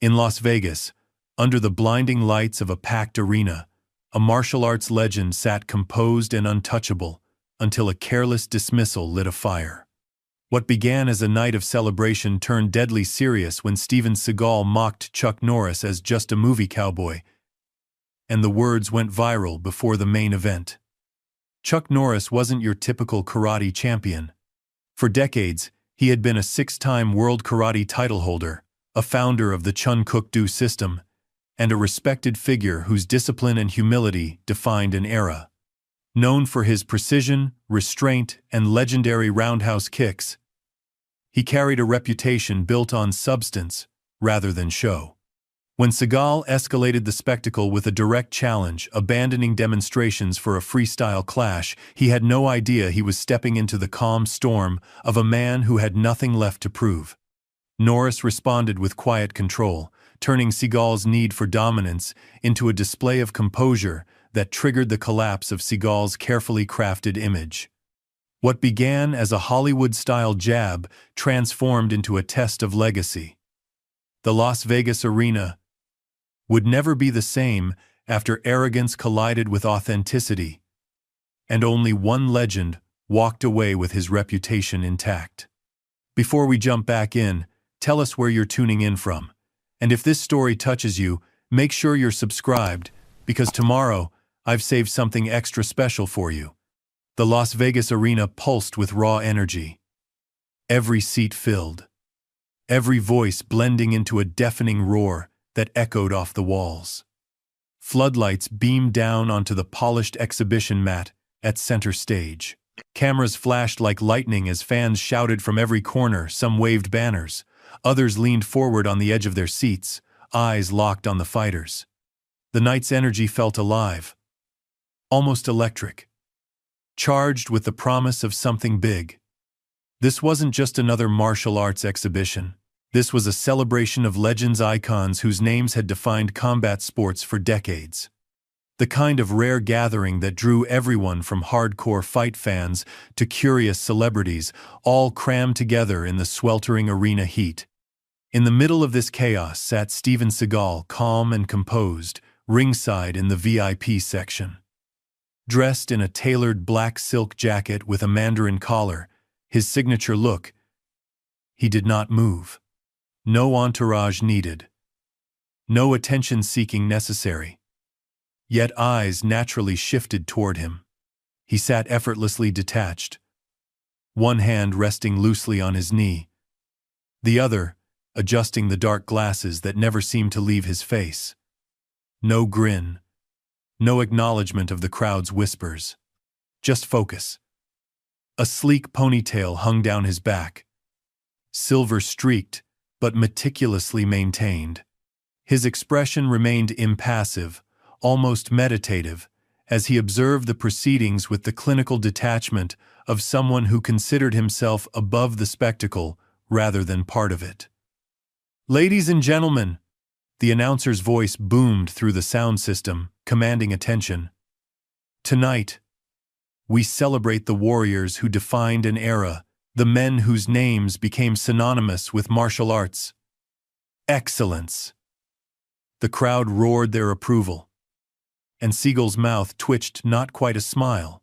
In Las Vegas, under the blinding lights of a packed arena, a martial arts legend sat composed and untouchable until a careless dismissal lit a fire. What began as a night of celebration turned deadly serious when Steven Seagal mocked Chuck Norris as just a movie cowboy, and the words went viral before the main event. Chuck Norris wasn't your typical karate champion. For decades, he had been a 6-time world karate title holder, a founder of the Chun-Kuk-Do system, and a respected figure whose discipline and humility defined an era. Known for his precision, restraint, and legendary roundhouse kicks, he carried a reputation built on substance rather than show. When Seagal escalated the spectacle with a direct challenge, abandoning demonstrations for a freestyle clash, he had no idea he was stepping into the calm storm of a man who had nothing left to prove. Norris responded with quiet control, turning Seagal's need for dominance into a display of composure that triggered the collapse of Seagal's carefully crafted image. What began as a Hollywood-style jab transformed into a test of legacy. The Las Vegas arena would never be the same after arrogance collided with authenticity, and only one legend walked away with his reputation intact. Before we jump back in, tell us where you're tuning in from. And if this story touches you, make sure you're subscribed, because tomorrow I've saved something extra special for you. The Las Vegas arena pulsed with raw energy. Every seat filled. Every voice blending into a deafening roar that echoed off the walls. Floodlights beamed down onto the polished exhibition mat at center stage. Cameras flashed like lightning as fans shouted from every corner. Some waved banners. Others leaned forward on the edge of their seats, eyes locked on the fighters. The night's energy felt alive, almost electric, charged with the promise of something big. This wasn't just another martial arts exhibition. This was a celebration of legends, icons whose names had defined combat sports for decades. The kind of rare gathering that drew everyone from hardcore fight fans to curious celebrities, all crammed together in the sweltering arena heat. In the middle of this chaos sat Steven Seagal, calm and composed, ringside in the VIP section. Dressed in a tailored black silk jacket with a mandarin collar, his signature look, he did not move. No entourage needed. No attention-seeking necessary. Yet eyes naturally shifted toward him. He sat effortlessly detached, one hand resting loosely on his knee, the other adjusting the dark glasses that never seemed to leave his face. No grin, no acknowledgement of the crowd's whispers. Just focus. A sleek ponytail hung down his back, silver-streaked, but meticulously maintained. His expression remained impassive, almost meditative, as he observed the proceedings with the clinical detachment of someone who considered himself above the spectacle rather than part of it. "Ladies and gentlemen," the announcer's voice boomed through the sound system, commanding attention. "Tonight, we celebrate the warriors who defined an era, the men whose names became synonymous with martial arts. Excellence." The crowd roared their approval, and Seagal's mouth twitched not quite a smile,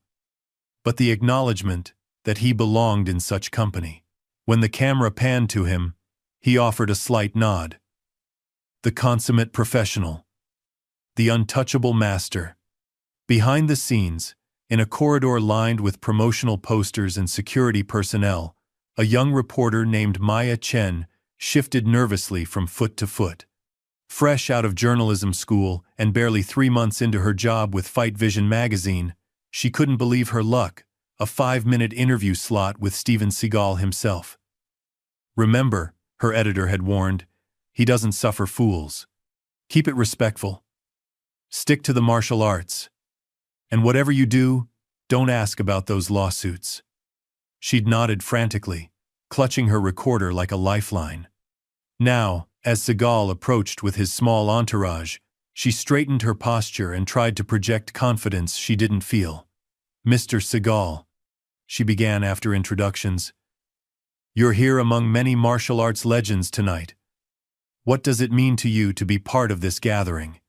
but the acknowledgement that he belonged in such company. When the camera panned to him, he offered a slight nod. The consummate professional. The untouchable master. Behind the scenes, in a corridor lined with promotional posters and security personnel, a young reporter named Maya Chen shifted nervously from foot to foot. Fresh out of journalism school and barely 3 months into her job with Fight Vision magazine, she couldn't believe her luck, a 5-minute interview slot with Steven Seagal himself. "Remember," her editor had warned, "he doesn't suffer fools. Keep it respectful. Stick to the martial arts. And whatever you do, don't ask about those lawsuits." She'd nodded frantically, clutching her recorder like a lifeline. Now, as Seagal approached with his small entourage, she straightened her posture and tried to project confidence she didn't feel. "Mr. Seagal," she began after introductions, "you're here among many martial arts legends tonight. What does it mean to you to be part of this gathering?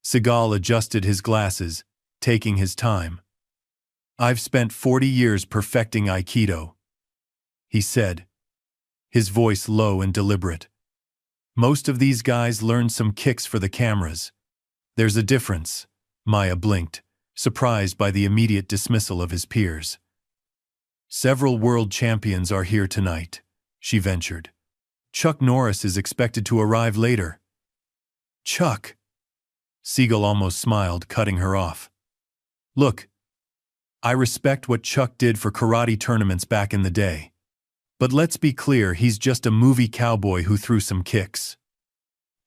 Seagal adjusted his glasses, taking his time. I've spent 40 years perfecting Aikido, he said, his voice low and deliberate. Most of these guys learned some kicks for the cameras. There's a difference, Maya blinked, surprised by the immediate dismissal of his peers. Several world champions are here tonight, she ventured. Chuck Norris is expected to arrive later. Chuck? Seagal almost smiled, cutting her off. Look, I respect what Chuck did for karate tournaments back in the day. But let's be clear, he's just a movie cowboy who threw some kicks.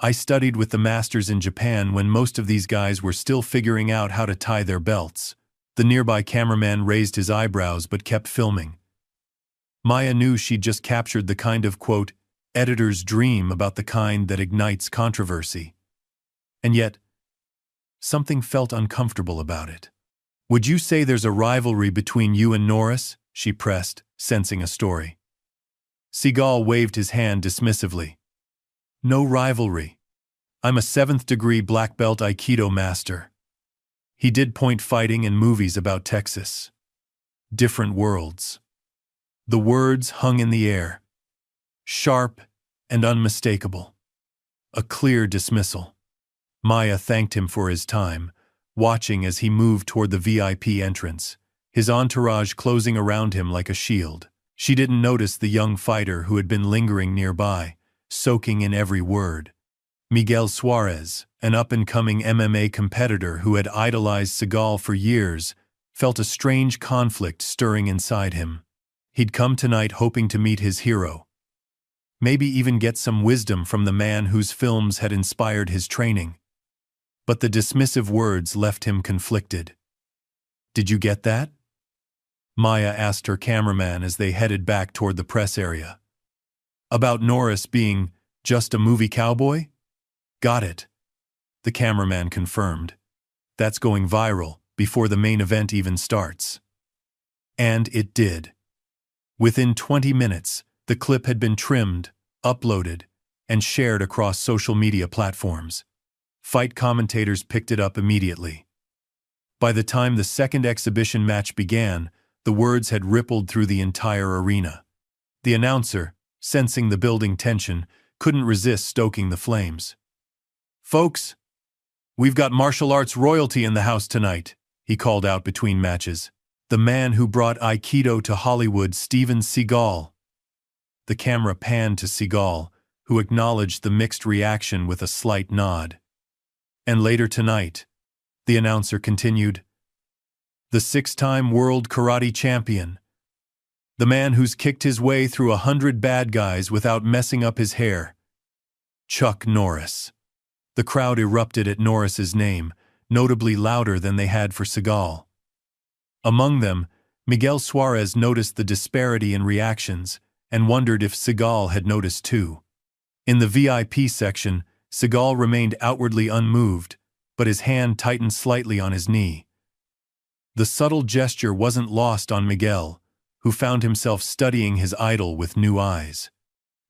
I studied with the masters in Japan when most of these guys were still figuring out how to tie their belts. The nearby cameraman raised his eyebrows but kept filming. Maya knew she'd just captured the kind of, quote, editor's dream about the kind that ignites controversy. And yet, something felt uncomfortable about it. Would you say there's a rivalry between you and Norris? She pressed, sensing a story. Seagal waved his hand dismissively. No rivalry. I'm a 7th-degree black belt Aikido master. He did point fighting in movies about Texas. Different worlds. The words hung in the air. Sharp and unmistakable. A clear dismissal. Maya thanked him for his time, watching as he moved toward the VIP entrance, his entourage closing around him like a shield. She didn't notice the young fighter who had been lingering nearby, soaking in every word. Miguel Suarez, an up-and-coming MMA competitor who had idolized Seagal for years, felt a strange conflict stirring inside him. He'd come tonight hoping to meet his hero. Maybe even get some wisdom from the man whose films had inspired his training. But the dismissive words left him conflicted. Did you get that? Maya asked her cameraman as they headed back toward the press area. About Norris being just a movie cowboy? Got it. The cameraman confirmed. That's going viral before the main event even starts. And it did. Within 20 minutes, the clip had been trimmed, uploaded, and shared across social media platforms. Fight commentators picked it up immediately. By the time the second exhibition match began, the words had rippled through the entire arena. The announcer, sensing the building tension, couldn't resist stoking the flames. Folks, we've got martial arts royalty in the house tonight, he called out between matches. The man who brought Aikido to Hollywood, Steven Seagal. The camera panned to Seagal, who acknowledged the mixed reaction with a slight nod. And later tonight, the announcer continued, the 6-time world karate champion. The man who's kicked his way through 100 bad guys without messing up his hair. Chuck Norris. The crowd erupted at Norris's name, notably louder than they had for Seagal. Among them, Miguel Suarez noticed the disparity in reactions and wondered if Seagal had noticed too. In the VIP section, Seagal remained outwardly unmoved, but his hand tightened slightly on his knee. The subtle gesture wasn't lost on Miguel, who found himself studying his idol with new eyes.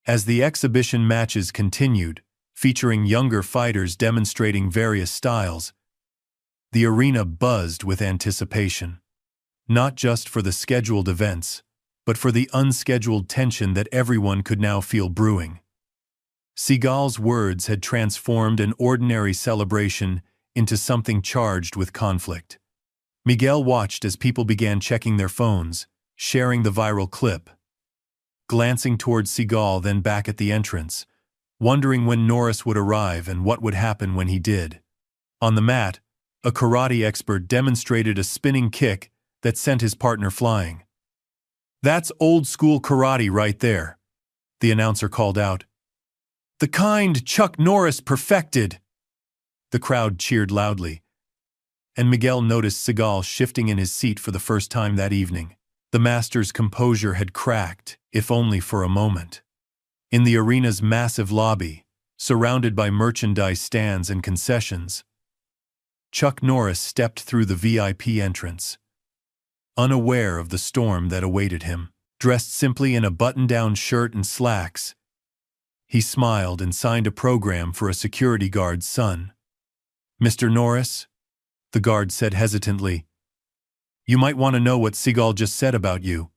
As the exhibition matches continued, featuring younger fighters demonstrating various styles, the arena buzzed with anticipation. Not just for the scheduled events, but for the unscheduled tension that everyone could now feel brewing. Seagal's words had transformed an ordinary celebration into something charged with conflict. Miguel watched as people began checking their phones, sharing the viral clip. Glancing towards Seagal, then back at the entrance, wondering when Norris would arrive and what would happen when he did. On the mat, a karate expert demonstrated a spinning kick that sent his partner flying. That's old-school karate right there, the announcer called out. The kind Chuck Norris perfected! The crowd cheered loudly, and Miguel noticed Seagal shifting in his seat for the first time that evening. The master's composure had cracked, if only for a moment. In the arena's massive lobby, surrounded by merchandise stands and concessions, Chuck Norris stepped through the VIP entrance, unaware of the storm that awaited him. Dressed simply in a button-down shirt and slacks, He smiled and signed a program for a security guard's son. "Mr. Norris?" the guard said hesitantly. "You might want to know what Seagal just said about you."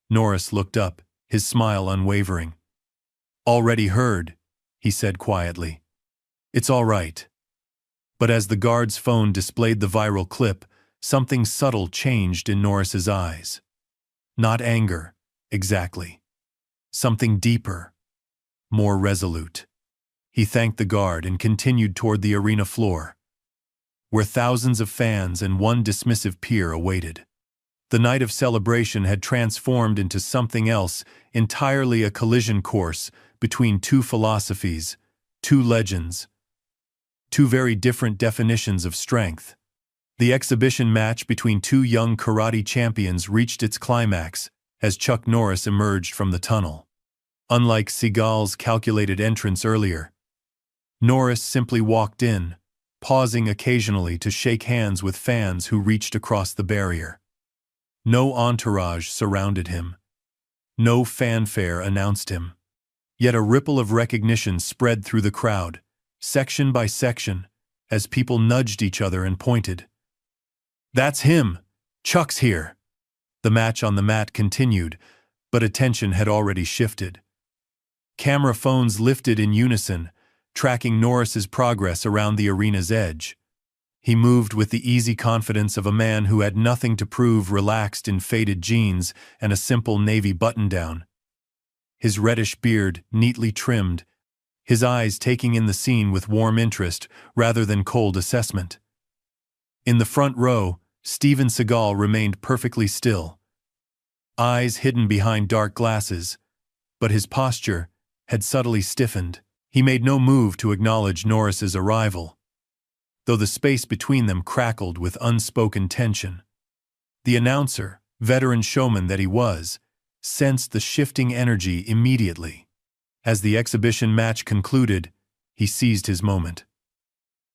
Norris looked up, his smile unwavering. "Already heard," he said quietly. "It's all right." But as the guard's phone displayed the viral clip, something subtle changed in Norris's eyes. Not anger, exactly. Something deeper, more resolute. He thanked the guard and continued toward the arena floor, where thousands of fans and one dismissive peer awaited. The night of celebration had transformed into something else, entirely a collision course between two philosophies, two legends, two very different definitions of strength. The exhibition match between two young karate champions reached its climax as Chuck Norris emerged from the tunnel. Unlike Seagal's calculated entrance earlier, Norris simply walked in, pausing occasionally to shake hands with fans who reached across the barrier. No entourage surrounded him. No fanfare announced him. Yet a ripple of recognition spread through the crowd, section by section, as people nudged each other and pointed. "That's him! Chuck's here!" The match on the mat continued, but attention had already shifted. Camera phones lifted in unison, tracking Norris's progress around the arena's edge. He moved with the easy confidence of a man who had nothing to prove, relaxed in faded jeans and a simple navy button-down. His reddish beard neatly trimmed, his eyes taking in the scene with warm interest rather than cold assessment. In the front row, Steven Seagal remained perfectly still, eyes hidden behind dark glasses, but his posture had subtly stiffened. He made no move to acknowledge Norris's arrival, though the space between them crackled with unspoken tension. The announcer, veteran showman that he was, sensed the shifting energy immediately. As the exhibition match concluded, he seized his moment.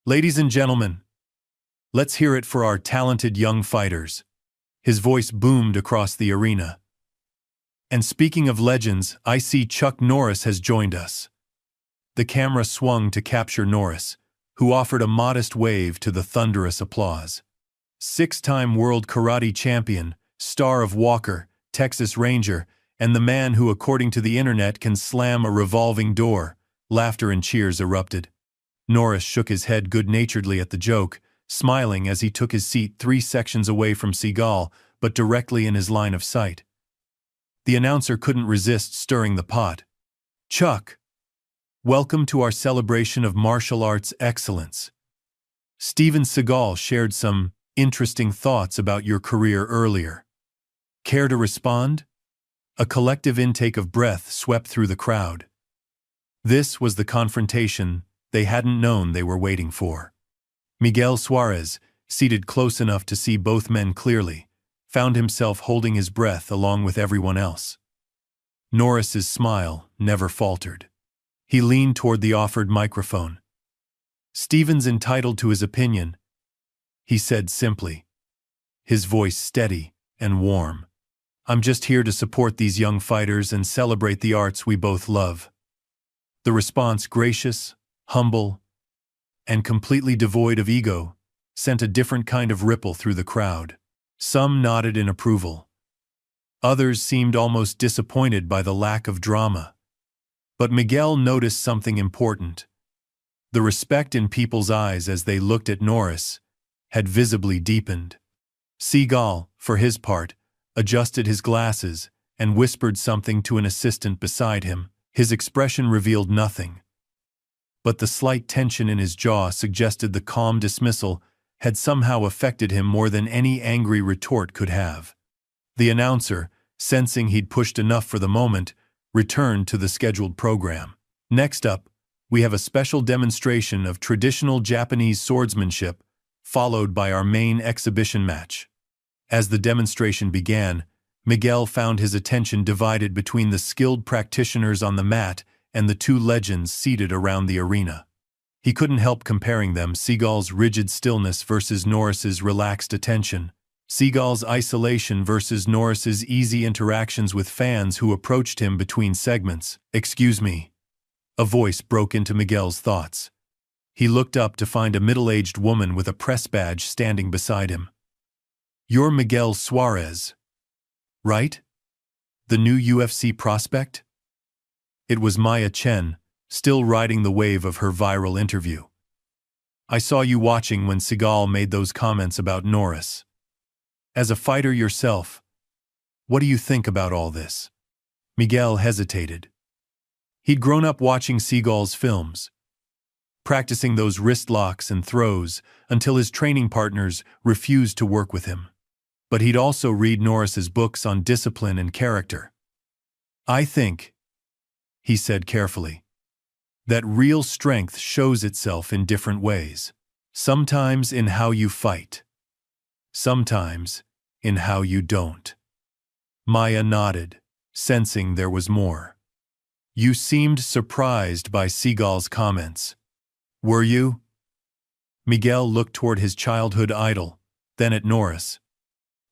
"Ladies and gentlemen, let's hear it for our talented young fighters." His voice boomed across the arena. "And speaking of legends, I see Chuck Norris has joined us." The camera swung to capture Norris, who offered a modest wave to the thunderous applause. Six-time world karate champion, star of Walker, Texas Ranger, and the man who, according to the internet, can slam a revolving door. Laughter and cheers erupted. Norris shook his head good-naturedly at the joke, smiling as he took his seat 3 sections away from Seagal, but directly in his line of sight. The announcer couldn't resist stirring the pot. "Chuck, welcome to our celebration of martial arts excellence. Steven Seagal shared some interesting thoughts about your career earlier. Care to respond?" A collective intake of breath swept through the crowd. This was the confrontation they hadn't known they were waiting for. Miguel Suarez, seated close enough to see both men clearly, found himself holding his breath along with everyone else. Norris's smile never faltered. He leaned toward the offered microphone. "Steven's entitled to his opinion," he said simply, his voice steady and warm. "I'm just here to support these young fighters and celebrate the arts we both love." The response, gracious, humble, and completely devoid of ego, sent a different kind of ripple through the crowd. Some nodded in approval. Others seemed almost disappointed by the lack of drama. But Miguel noticed something important. The respect in people's eyes as they looked at Norris had visibly deepened. Seagal, for his part, adjusted his glasses and whispered something to an assistant beside him. His expression revealed nothing, but the slight tension in his jaw suggested the calm dismissal had somehow affected him more than any angry retort could have. The announcer, sensing he'd pushed enough for the moment, returned to the scheduled program. "Next up, we have a special demonstration of traditional Japanese swordsmanship, followed by our main exhibition match." As the demonstration began, Miguel found his attention divided between the skilled practitioners on the mat and the two legends seated around the arena. He couldn't help comparing them, Seagal's rigid stillness versus Norris's relaxed attention, Seagal's isolation versus Norris's easy interactions with fans who approached him between segments. "Excuse me," A voice broke into Miguel's thoughts. He looked up to find a middle-aged woman with a press badge standing beside him. "You're Miguel Suarez, right? The new UFC prospect?" It was Maya Chen, still riding the wave of her viral interview. "I saw you watching when Seagal made those comments about Norris. As a fighter yourself, what do you think about all this?" Miguel hesitated. He'd grown up watching Seagal's films, practicing those wrist locks and throws until his training partners refused to work with him. But he'd also read Norris's books on discipline and character. "I think," he said carefully, "that real strength shows itself in different ways. Sometimes in how you fight. Sometimes in how you don't." Maya nodded, sensing there was more. "You seemed surprised by Seagal's comments. Were you?" Miguel looked toward his childhood idol, then at Norris,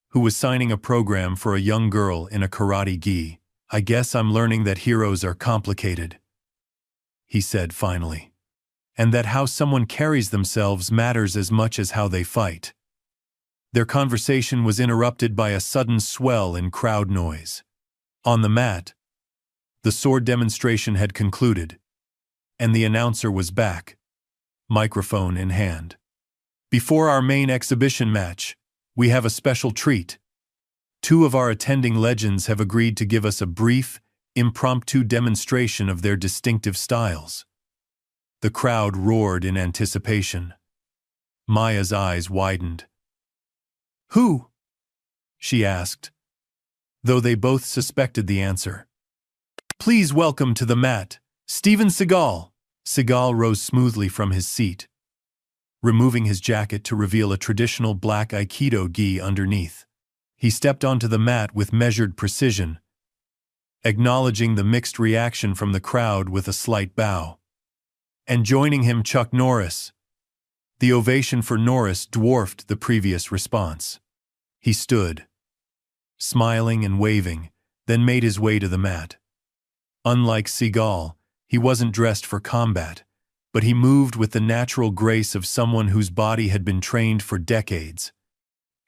who was signing a program for a young girl in a karate gi. "I guess I'm learning that heroes are complicated," he said finally, "and that how someone carries themselves matters as much as how they fight." Their conversation was interrupted by a sudden swell in crowd noise. On the mat, the sword demonstration had concluded, and the announcer was back, microphone in hand. "Before our main exhibition match, we have a special treat. 2 of our attending legends have agreed to give us a brief, impromptu demonstration of their distinctive styles." The crowd roared in anticipation. Maya's eyes widened. "Who?" she asked, though they both suspected the answer. "Please welcome to the mat, Steven Seagal." Seagal rose smoothly from his seat, removing his jacket to reveal a traditional black Aikido gi underneath. He stepped onto the mat with measured precision, acknowledging the mixed reaction from the crowd with a slight bow. And joining him, Chuck Norris. The ovation for Norris dwarfed the previous response. He stood, smiling and waving, then made his way to the mat. Unlike Seagal, he wasn't dressed for combat, but he moved with the natural grace of someone whose body had been trained for decades.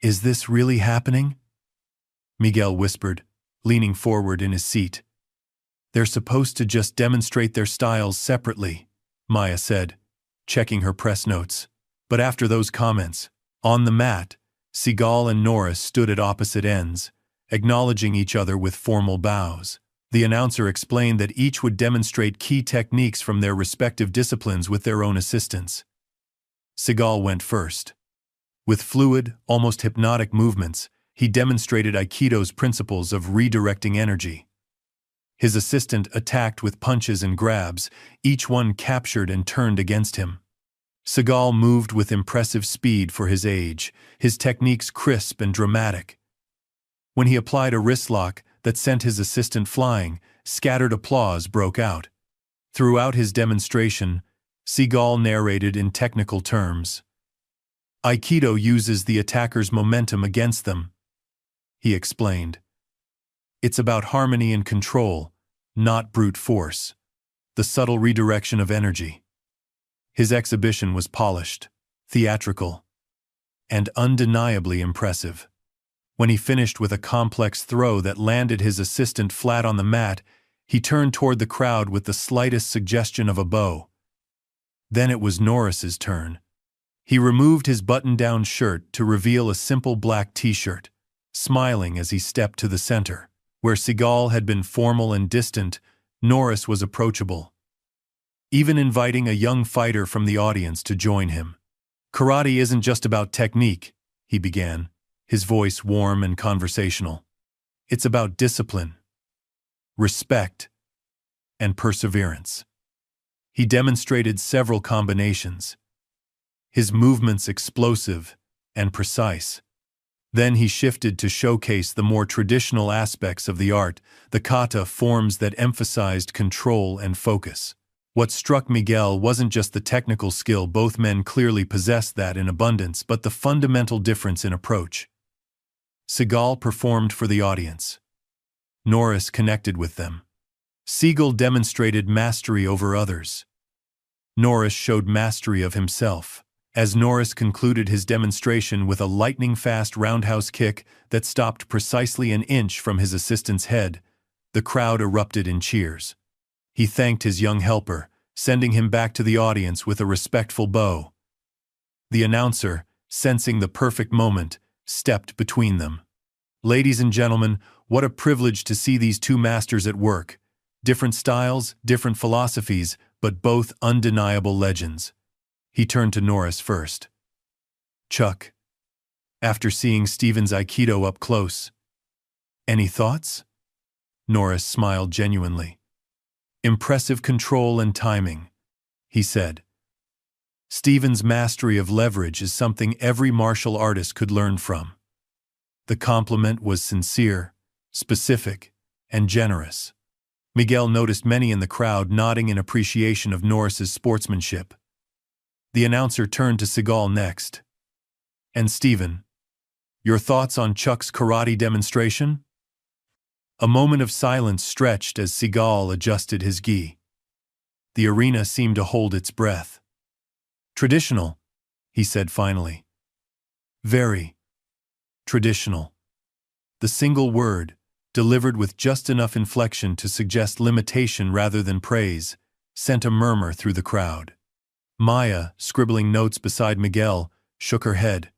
"Is this really happening?" Miguel whispered, leaning forward in his seat. "They're supposed to just demonstrate their styles separately," Maya said, checking her press notes. But after those comments, on the mat, Seagal and Norris stood at opposite ends, acknowledging each other with formal bows. The announcer explained that each would demonstrate key techniques from their respective disciplines with their own assistants. Seagal went first. With fluid, almost hypnotic movements, he demonstrated Aikido's principles of redirecting energy. His assistant attacked with punches and grabs, each one captured and turned against him. Seagal moved with impressive speed for his age, his techniques crisp and dramatic. When he applied a wrist lock that sent his assistant flying, scattered applause broke out. Throughout his demonstration, Seagal narrated in technical terms. "Aikido uses the attacker's momentum against them," he explained. "It's about harmony and control, not brute force. The subtle redirection of energy." His exhibition was polished, theatrical, and undeniably impressive. When he finished with a complex throw that landed his assistant flat on the mat, he turned toward the crowd with the slightest suggestion of a bow. Then it was Norris's turn. He removed his button-down shirt to reveal a simple black t-shirt, smiling as he stepped to the center. Where Seagal had been formal and distant, Norris was approachable, even inviting a young fighter from the audience to join him. "Karate isn't just about technique," he began, his voice warm and conversational. "It's about discipline, respect, and perseverance." He demonstrated several combinations, his movements explosive and precise. Then he shifted to showcase the more traditional aspects of the art, the kata forms that emphasized control and focus. What struck Miguel wasn't just the technical skill, both men clearly possessed that in abundance, but the fundamental difference in approach. Seagal performed for the audience. Norris connected with them, Seagal demonstrated mastery over others. Norris showed mastery of himself, as Norris concluded his demonstration with a lightning-fast roundhouse kick that stopped precisely an inch from his assistant's head. The crowd erupted in cheers. He thanked his young helper, sending him back to the audience with a respectful bow. The announcer, sensing the perfect moment, stepped between them. Ladies and gentlemen, what a privilege to see these two masters at work. Different styles, different philosophies, but both undeniable legends. He turned to Norris first. Chuck, after seeing Steven's Aikido up close, any thoughts? Norris smiled genuinely. Impressive control and timing, he said. Steven's mastery of leverage is something every martial artist could learn from. The compliment was sincere, specific, and generous. Miguel noticed many in the crowd nodding in appreciation of Norris's sportsmanship. The announcer turned to Seagal next. And Steven, your thoughts on Chuck's karate demonstration? A moment of silence stretched as Seagal adjusted his gi. The arena seemed to hold its breath. Traditional, he said finally. Very traditional. The single word, delivered with just enough inflection to suggest limitation rather than praise, sent a murmur through the crowd. Maya, scribbling notes beside Miguel, shook her head.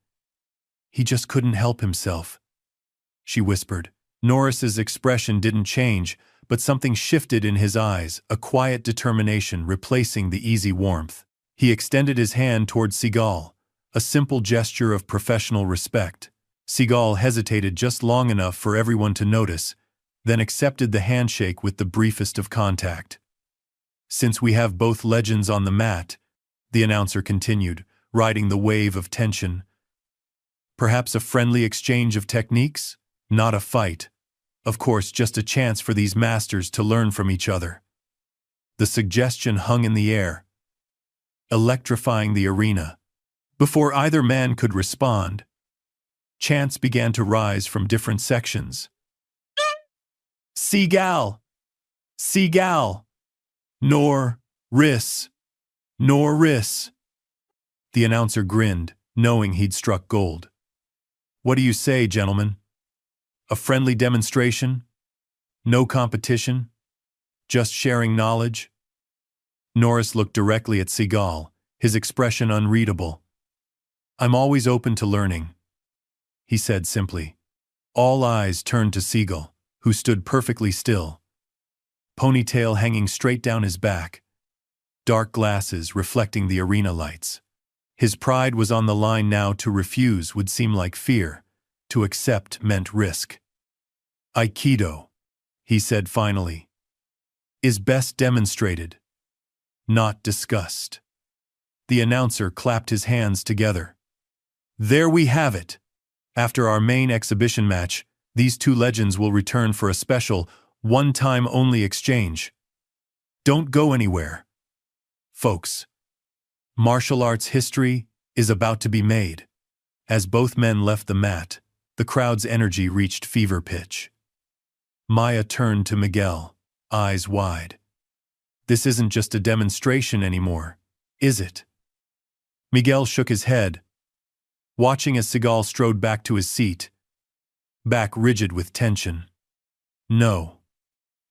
He just couldn't help himself, she whispered. Norris's expression didn't change, but something shifted in his eyes, a quiet determination replacing the easy warmth. He extended his hand toward Seagal, a simple gesture of professional respect. Seagal hesitated just long enough for everyone to notice, then accepted the handshake with the briefest of contact. Since we have both legends on the mat, the announcer continued, riding the wave of tension. Perhaps a friendly exchange of techniques? Not a fight. Of course, just a chance for these masters to learn from each other. The suggestion hung in the air, electrifying the arena. Before either man could respond, chants began to rise from different sections. Seagal! Seagal! Norris! Norris! The announcer grinned, knowing he'd struck gold. What do you say, gentlemen? A friendly demonstration? No competition? Just sharing knowledge? Norris looked directly at Seagal, his expression unreadable. I'm always open to learning, he said simply. All eyes turned to Seagal, who stood perfectly still, ponytail hanging straight down his back, dark glasses reflecting the arena lights. His pride was on the line now. To refuse would seem like fear. To accept meant risk. Aikido, he said finally, is best demonstrated, not discussed. The announcer clapped his hands together. There we have it. After our main exhibition match, these two legends will return for a special, one-time-only exchange. Don't go anywhere, folks. Martial arts history is about to be made. As both men left the mat, the crowd's energy reached fever pitch. Maya turned to Miguel, eyes wide. This isn't just a demonstration anymore, is it? Miguel shook his head, watching as Seagal strode back to his seat, back rigid with tension. No,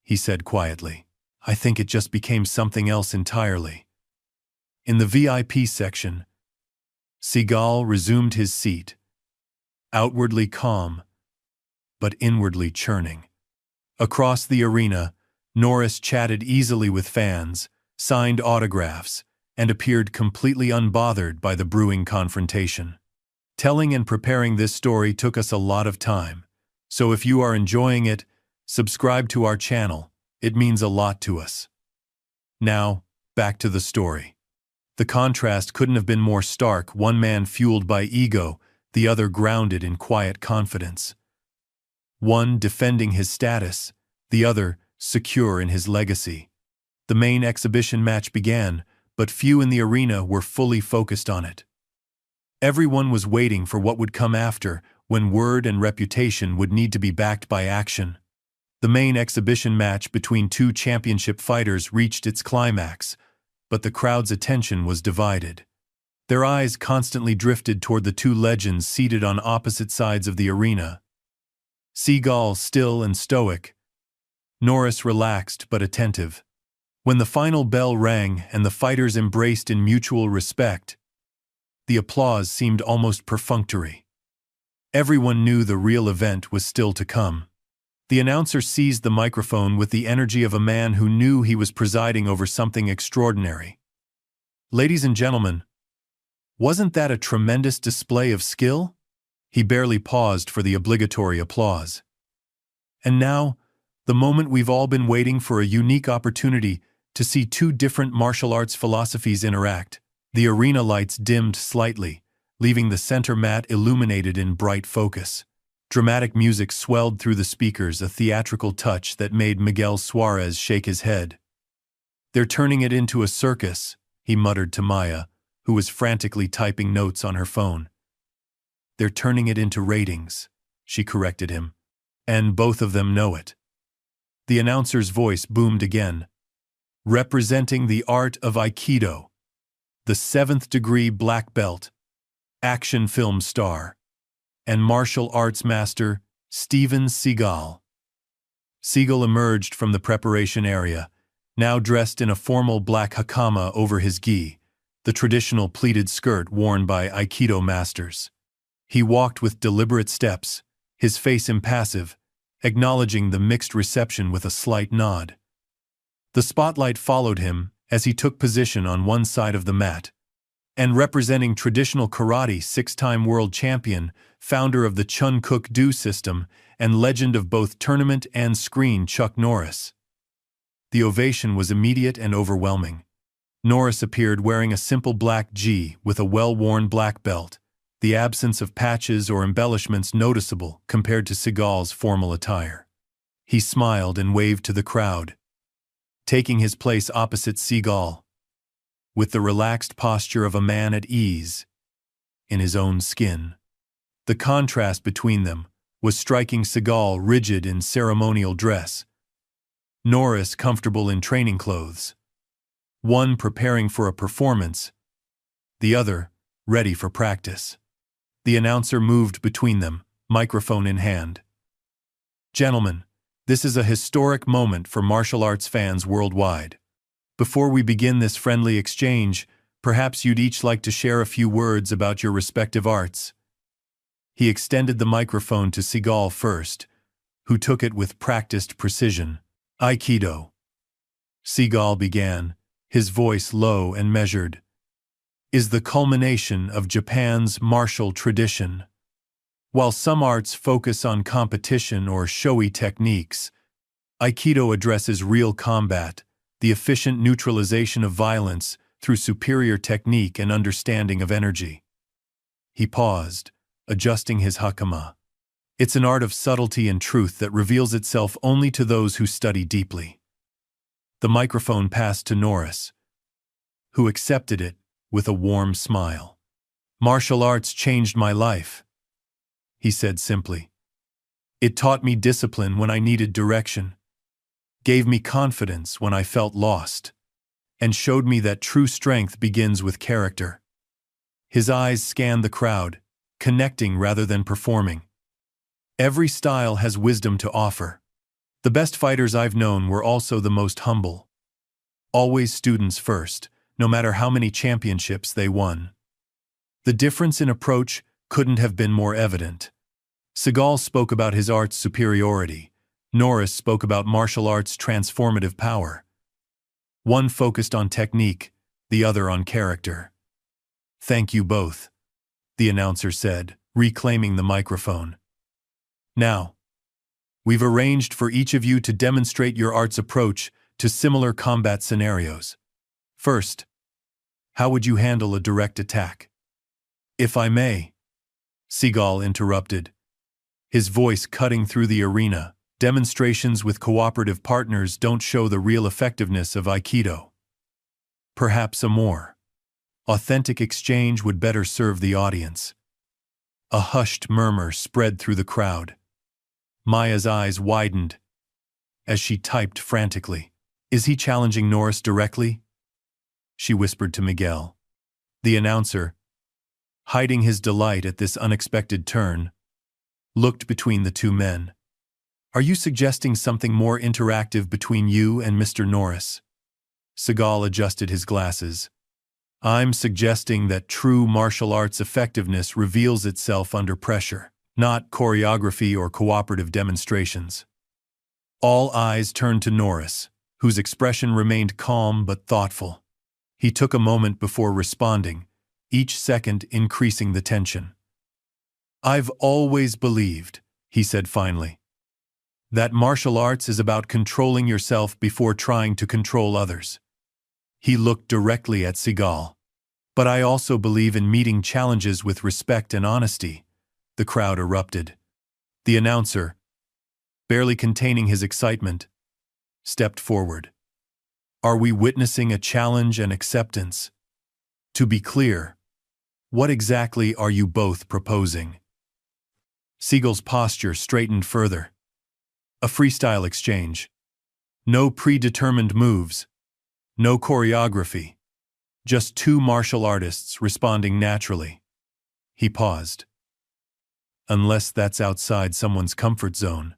he said quietly. I think it just became something else entirely. In the VIP section, Seagal resumed his seat, outwardly calm, but inwardly churning. Across the arena, Norris chatted easily with fans, signed autographs, and appeared completely unbothered by the brewing confrontation. Telling and preparing this story took us a lot of time, so if you are enjoying it, subscribe to our channel. It means a lot to us. Now, back to the story. The contrast couldn't have been more stark, one man fueled by ego, the other grounded in quiet confidence. One defending his status, the other secure in his legacy. The main exhibition match began, but few in the arena were fully focused on it. Everyone was waiting for what would come after, when word and reputation would need to be backed by action. The main exhibition match between two championship fighters reached its climax, but the crowd's attention was divided. Their eyes constantly drifted toward the two legends seated on opposite sides of the arena. Seagal still and stoic, Norris relaxed but attentive. When the final bell rang and the fighters embraced in mutual respect, the applause seemed almost perfunctory. Everyone knew the real event was still to come. The announcer seized the microphone with the energy of a man who knew he was presiding over something extraordinary. "Ladies and gentlemen, wasn't that a tremendous display of skill?" He barely paused for the obligatory applause. "And now, the moment we've all been waiting for, a unique opportunity to see two different martial arts philosophies interact." The arena lights dimmed slightly, leaving the center mat illuminated in bright focus. Dramatic music swelled through the speakers, a theatrical touch that made Miguel Suarez shake his head. "They're turning it into a circus," he muttered to Maya, who was frantically typing notes on her phone. "They're turning it into ratings," she corrected him. "And both of them know it." The announcer's voice boomed again. "Representing the art of Aikido, the 7th degree black belt, action film star, and martial arts master, Steven Seagal." Seagal emerged from the preparation area, now dressed in a formal black hakama over his gi, the traditional pleated skirt worn by Aikido masters. He walked with deliberate steps, his face impassive, acknowledging the mixed reception with a slight nod. The spotlight followed him as he took position on one side of the mat, and representing traditional karate, 6-time world champion, founder of the Chun-Kuk-Do system, and legend of both tournament and screen, Chuck Norris. The ovation was immediate and overwhelming. Norris appeared wearing a simple black gi with a well-worn black belt, the absence of patches or embellishments noticeable compared to Seagal's formal attire. He smiled and waved to the crowd, taking his place opposite Seagal, with the relaxed posture of a man at ease in his own skin. The contrast between them was striking. Seagal rigid in ceremonial dress, Norris comfortable in training clothes. One preparing for a performance, the other ready for practice. The announcer moved between them, microphone in hand. "Gentlemen, this is a historic moment for martial arts fans worldwide. Before we begin this friendly exchange, perhaps you'd each like to share a few words about your respective arts." He extended the microphone to Seagal first, who took it with practiced precision. "Aikido," Seagal began, his voice low and measured, "is the culmination of Japan's martial tradition. While some arts focus on competition or showy techniques, Aikido addresses real combat, the efficient neutralization of violence through superior technique and understanding of energy." He paused, adjusting his hakama. "It's an art of subtlety and truth that reveals itself only to those who study deeply." The microphone passed to Norris, who accepted it with a warm smile. "Martial arts changed my life," he said simply. "It taught me discipline when I needed direction, gave me confidence when I felt lost, and showed me that true strength begins with character." His eyes scanned the crowd, connecting rather than performing. "Every style has wisdom to offer. The best fighters I've known were also the most humble. Always students first, no matter how many championships they won." The difference in approach couldn't have been more evident. Seagal spoke about his art's superiority. Norris spoke about martial arts' transformative power. One focused on technique, the other on character. "Thank you both," the announcer said, reclaiming the microphone. "Now, we've arranged for each of you to demonstrate your art's approach to similar combat scenarios. First, how would you handle a direct attack?" "If I may," Seagal interrupted, his voice cutting through the arena. "Demonstrations with cooperative partners don't show the real effectiveness of Aikido. Perhaps a more authentic exchange would better serve the audience." A hushed murmur spread through the crowd. Maya's eyes widened, as she typed frantically. Is he challenging Norris directly? She whispered to Miguel. The announcer, hiding his delight at this unexpected turn, looked between the two men. Are you suggesting something more interactive between you and Mr. Norris? Seagal adjusted his glasses. I'm suggesting that true martial arts effectiveness reveals itself under pressure, not choreography or cooperative demonstrations. All eyes turned to Norris, whose expression remained calm but thoughtful. He took a moment before responding, each second increasing the tension. I've always believed, he said finally, that martial arts is about controlling yourself before trying to control others. He looked directly at Seagal. But I also believe in meeting challenges with respect and honesty. The crowd erupted. The announcer, barely containing his excitement, stepped forward. Are we witnessing a challenge and acceptance? To be clear, what exactly are you both proposing? Seagal's posture straightened further. A freestyle exchange. No predetermined moves. No choreography. Just two martial artists responding naturally. He paused. Unless that's outside someone's comfort zone.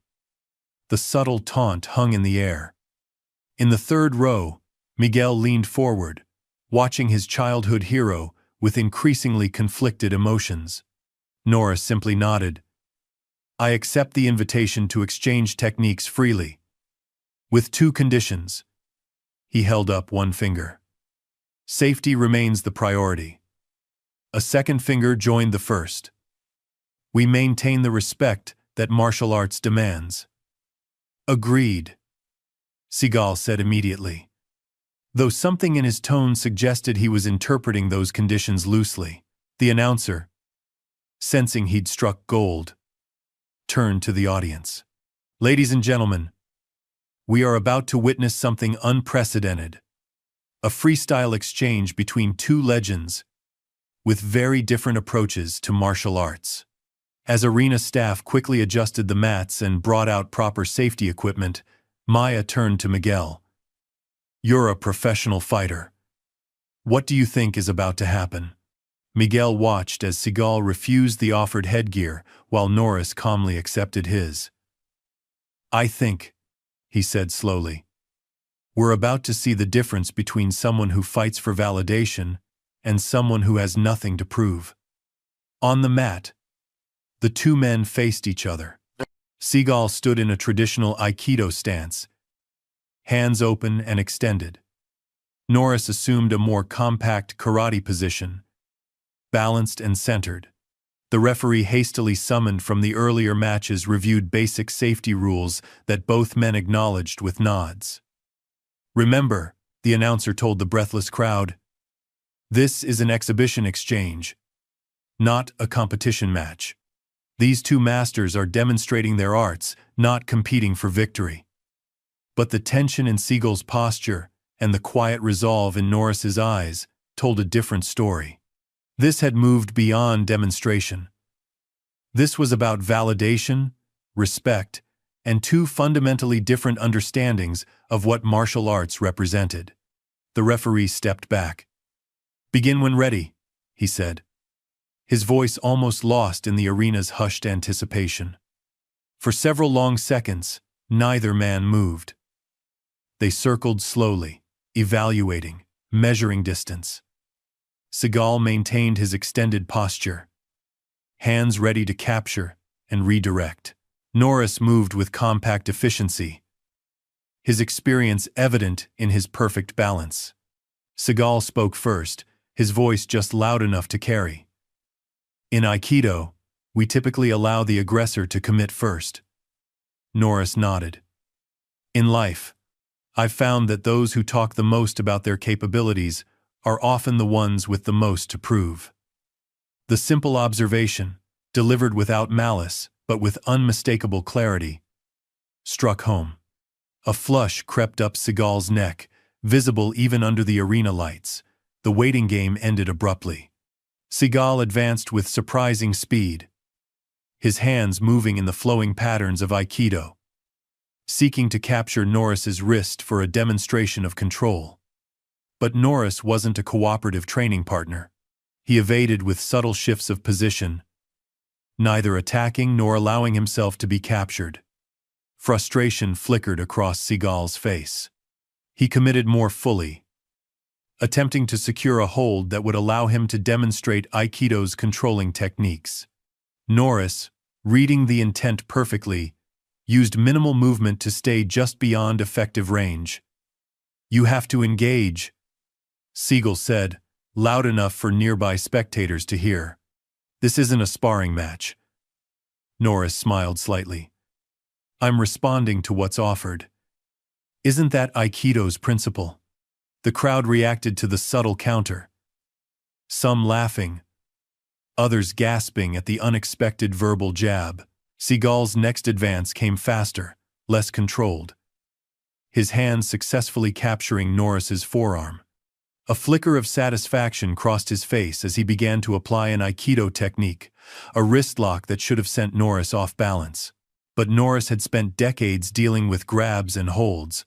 The subtle taunt hung in the air. In the third row, Miguel leaned forward, watching his childhood hero with increasingly conflicted emotions. Norris simply nodded. I accept the invitation to exchange techniques freely. With two conditions. He held up one finger. Safety remains the priority. A second finger joined the first. We maintain the respect that martial arts demands. Agreed, Seagal said immediately, though something in his tone suggested he was interpreting those conditions loosely. The announcer, sensing he'd struck gold, turned to the audience. Ladies and gentlemen, we are about to witness something unprecedented. A freestyle exchange between two legends with very different approaches to martial arts. As arena staff quickly adjusted the mats and brought out proper safety equipment, Maya turned to Miguel. You're a professional fighter. What do you think is about to happen? Miguel watched as Seagal refused the offered headgear while Norris calmly accepted his. I think, he said slowly, we're about to see the difference between someone who fights for validation and someone who has nothing to prove. On the mat, the two men faced each other. Seagal stood in a traditional Aikido stance, hands open and extended. Norris assumed a more compact karate position, balanced and centered. The referee hastily summoned from the earlier matches reviewed basic safety rules that both men acknowledged with nods. Remember, the announcer told the breathless crowd, this is an exhibition exchange, not a competition match. These two masters are demonstrating their arts, not competing for victory. But the tension in Seagal's posture and the quiet resolve in Norris's eyes told a different story. This had moved beyond demonstration. This was about validation, respect, and two fundamentally different understandings of what martial arts represented. The referee stepped back. Begin when ready, he said, his voice almost lost in the arena's hushed anticipation. For several long seconds, neither man moved. They circled slowly, evaluating, measuring distance. Seagal maintained his extended posture, hands ready to capture and redirect. Norris moved with compact efficiency, his experience evident in his perfect balance. Seagal spoke first, his voice just loud enough to carry. In Aikido, we typically allow the aggressor to commit first. Norris nodded. In life, I've found that those who talk the most about their capabilities are often the ones with the most to prove. The simple observation, delivered without malice, but with unmistakable clarity, struck home. A flush crept up Seagal's neck, visible even under the arena lights. The waiting game ended abruptly. Seagal advanced with surprising speed, his hands moving in the flowing patterns of Aikido. seeking to capture Norris's wrist for a demonstration of control. But Norris wasn't a cooperative training partner. He evaded with subtle shifts of position, neither attacking nor allowing himself to be captured. Frustration flickered across Seagal's face. He committed more fully, attempting to secure a hold that would allow him to demonstrate Aikido's controlling techniques. Norris, reading the intent perfectly, used minimal movement to stay just beyond effective range. "You have to engage," Seagal said, loud enough for nearby spectators to hear. "This isn't a sparring match." Norris smiled slightly. "I'm responding to what's offered." "Isn't that Aikido's principle?" The crowd reacted to the subtle counter, some laughing, others gasping at the unexpected verbal jab. Seagal's next advance came faster, less controlled, his hand successfully capturing Norris's forearm. A flicker of satisfaction crossed his face as he began to apply an Aikido technique, a wrist lock that should have sent Norris off balance. But Norris had spent decades dealing with grabs and holds.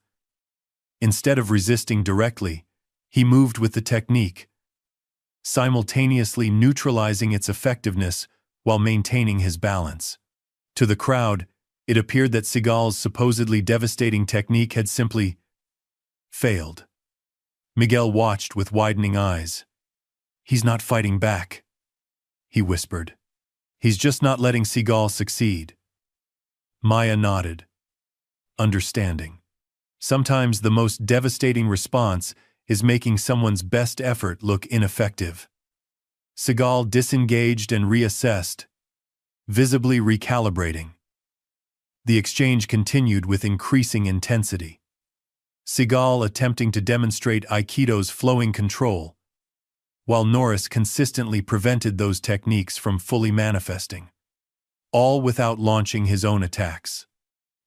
Instead of resisting directly, he moved with the technique, simultaneously neutralizing its effectiveness while maintaining his balance. To the crowd, it appeared that Seagal's supposedly devastating technique had simply failed. Miguel watched with widening eyes. "He's not fighting back," he whispered. "He's just not letting Seagal succeed." Maya nodded, understanding. Sometimes the most devastating response is making someone's best effort look ineffective. Seagal disengaged and reassessed, visibly recalibrating. The exchange continued with increasing intensity. Seagal attempting to demonstrate Aikido's flowing control, while Norris consistently prevented those techniques from fully manifesting, all without launching his own attacks.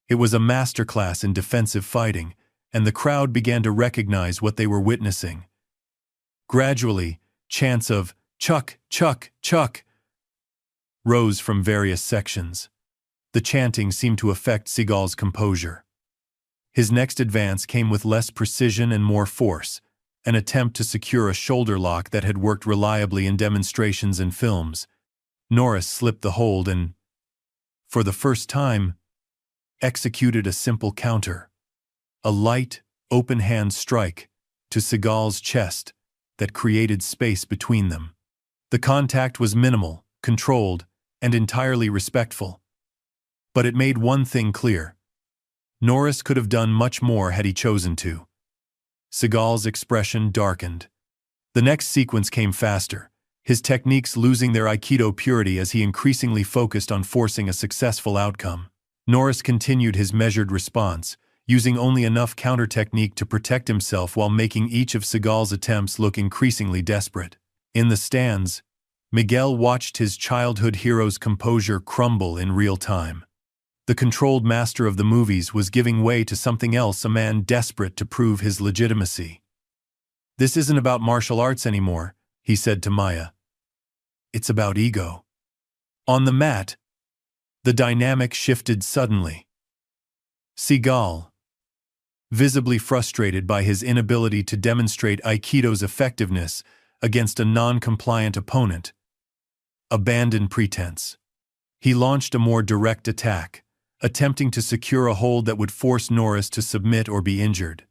It was a masterclass in defensive fighting, and the crowd began to recognize what they were witnessing. Gradually, chants of "Chuck, Chuck, Chuck" rose from various sections. The chanting seemed to affect Seagal's composure. His next advance came with less precision and more force, an attempt to secure a shoulder lock that had worked reliably in demonstrations and films. Norris slipped the hold and, for the first time, executed a simple counter, a light, open-hand strike to Seagal's chest that created space between them. The contact was minimal, controlled, and entirely respectful. But it made one thing clear. Norris could have done much more had he chosen to. Seagal's expression darkened. The next sequence came faster, his techniques losing their Aikido purity as he increasingly focused on forcing a successful outcome. Norris continued his measured response, using only enough counter technique to protect himself while making each of Seagal's attempts look increasingly desperate. In the stands, Miguel watched his childhood hero's composure crumble in real time. The controlled master of the movies was giving way to something else, a man desperate to prove his legitimacy. "This isn't about martial arts anymore," he said to Maya. "It's about ego." On the mat, the dynamic shifted suddenly. Seagal, visibly frustrated by his inability to demonstrate Aikido's effectiveness against a non-compliant opponent, abandoned pretense. He launched a more direct attack, attempting to secure a hold that would force Norris to submit or be injured.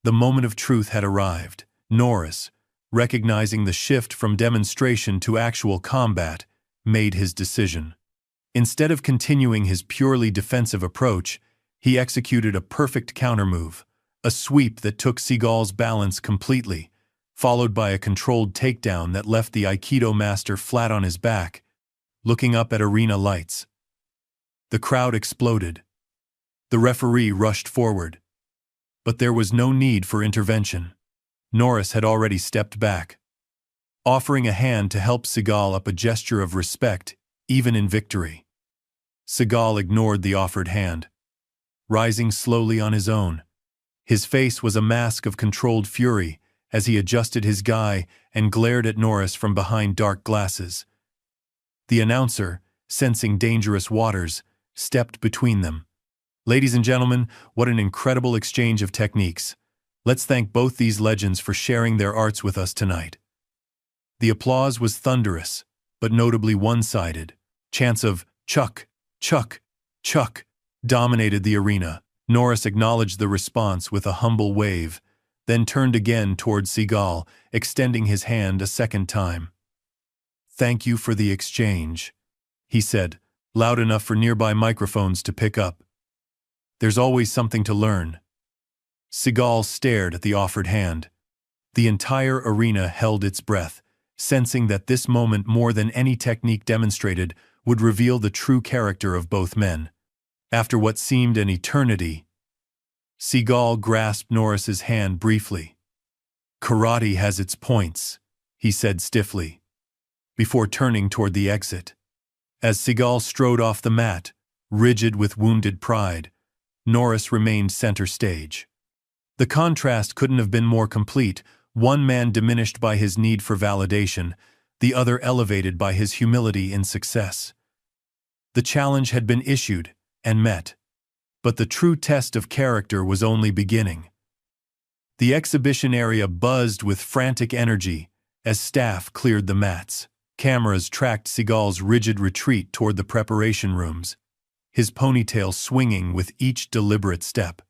The moment of truth had arrived. Norris, recognizing the shift from demonstration to actual combat, made his decision. Instead of continuing his purely defensive approach, he executed a perfect countermove, a sweep that took Seagal's balance completely, followed by a controlled takedown that left the Aikido master flat on his back, looking up at arena lights. The crowd exploded. The referee rushed forward. But there was no need for intervention. Norris had already stepped back, offering a hand to help Seagal up, a gesture of respect, even in victory. Seagal ignored the offered hand, rising slowly on his own. His face was a mask of controlled fury as he adjusted his gi and glared at Norris from behind dark glasses. The announcer, sensing dangerous waters, stepped between them. Ladies and gentlemen, what an incredible exchange of techniques. Let's thank both these legends for sharing their arts with us tonight. The applause was thunderous, but notably one-sided. Chants of "Chuck, Chuck, Chuck" dominated the arena. Norris acknowledged the response with a humble wave, then turned again toward Seagal, extending his hand a second time. "Thank you for the exchange," he said, loud enough for nearby microphones to pick up. "There's always something to learn." Seagal stared at the offered hand. The entire arena held its breath, sensing that this moment more than any technique demonstrated would reveal the true character of both men. After what seemed an eternity, Seagal grasped Norris's hand briefly. "Karate has its points," he said stiffly, before turning toward the exit. As Seagal strode off the mat, rigid with wounded pride, Norris remained center stage. The contrast couldn't have been more complete, one man diminished by his need for validation, the other elevated by his humility in success. The challenge had been issued and met, but the true test of character was only beginning. The exhibition area buzzed with frantic energy as staff cleared the mats. Cameras tracked Seagal's rigid retreat toward the preparation rooms, his ponytail swinging with each deliberate step.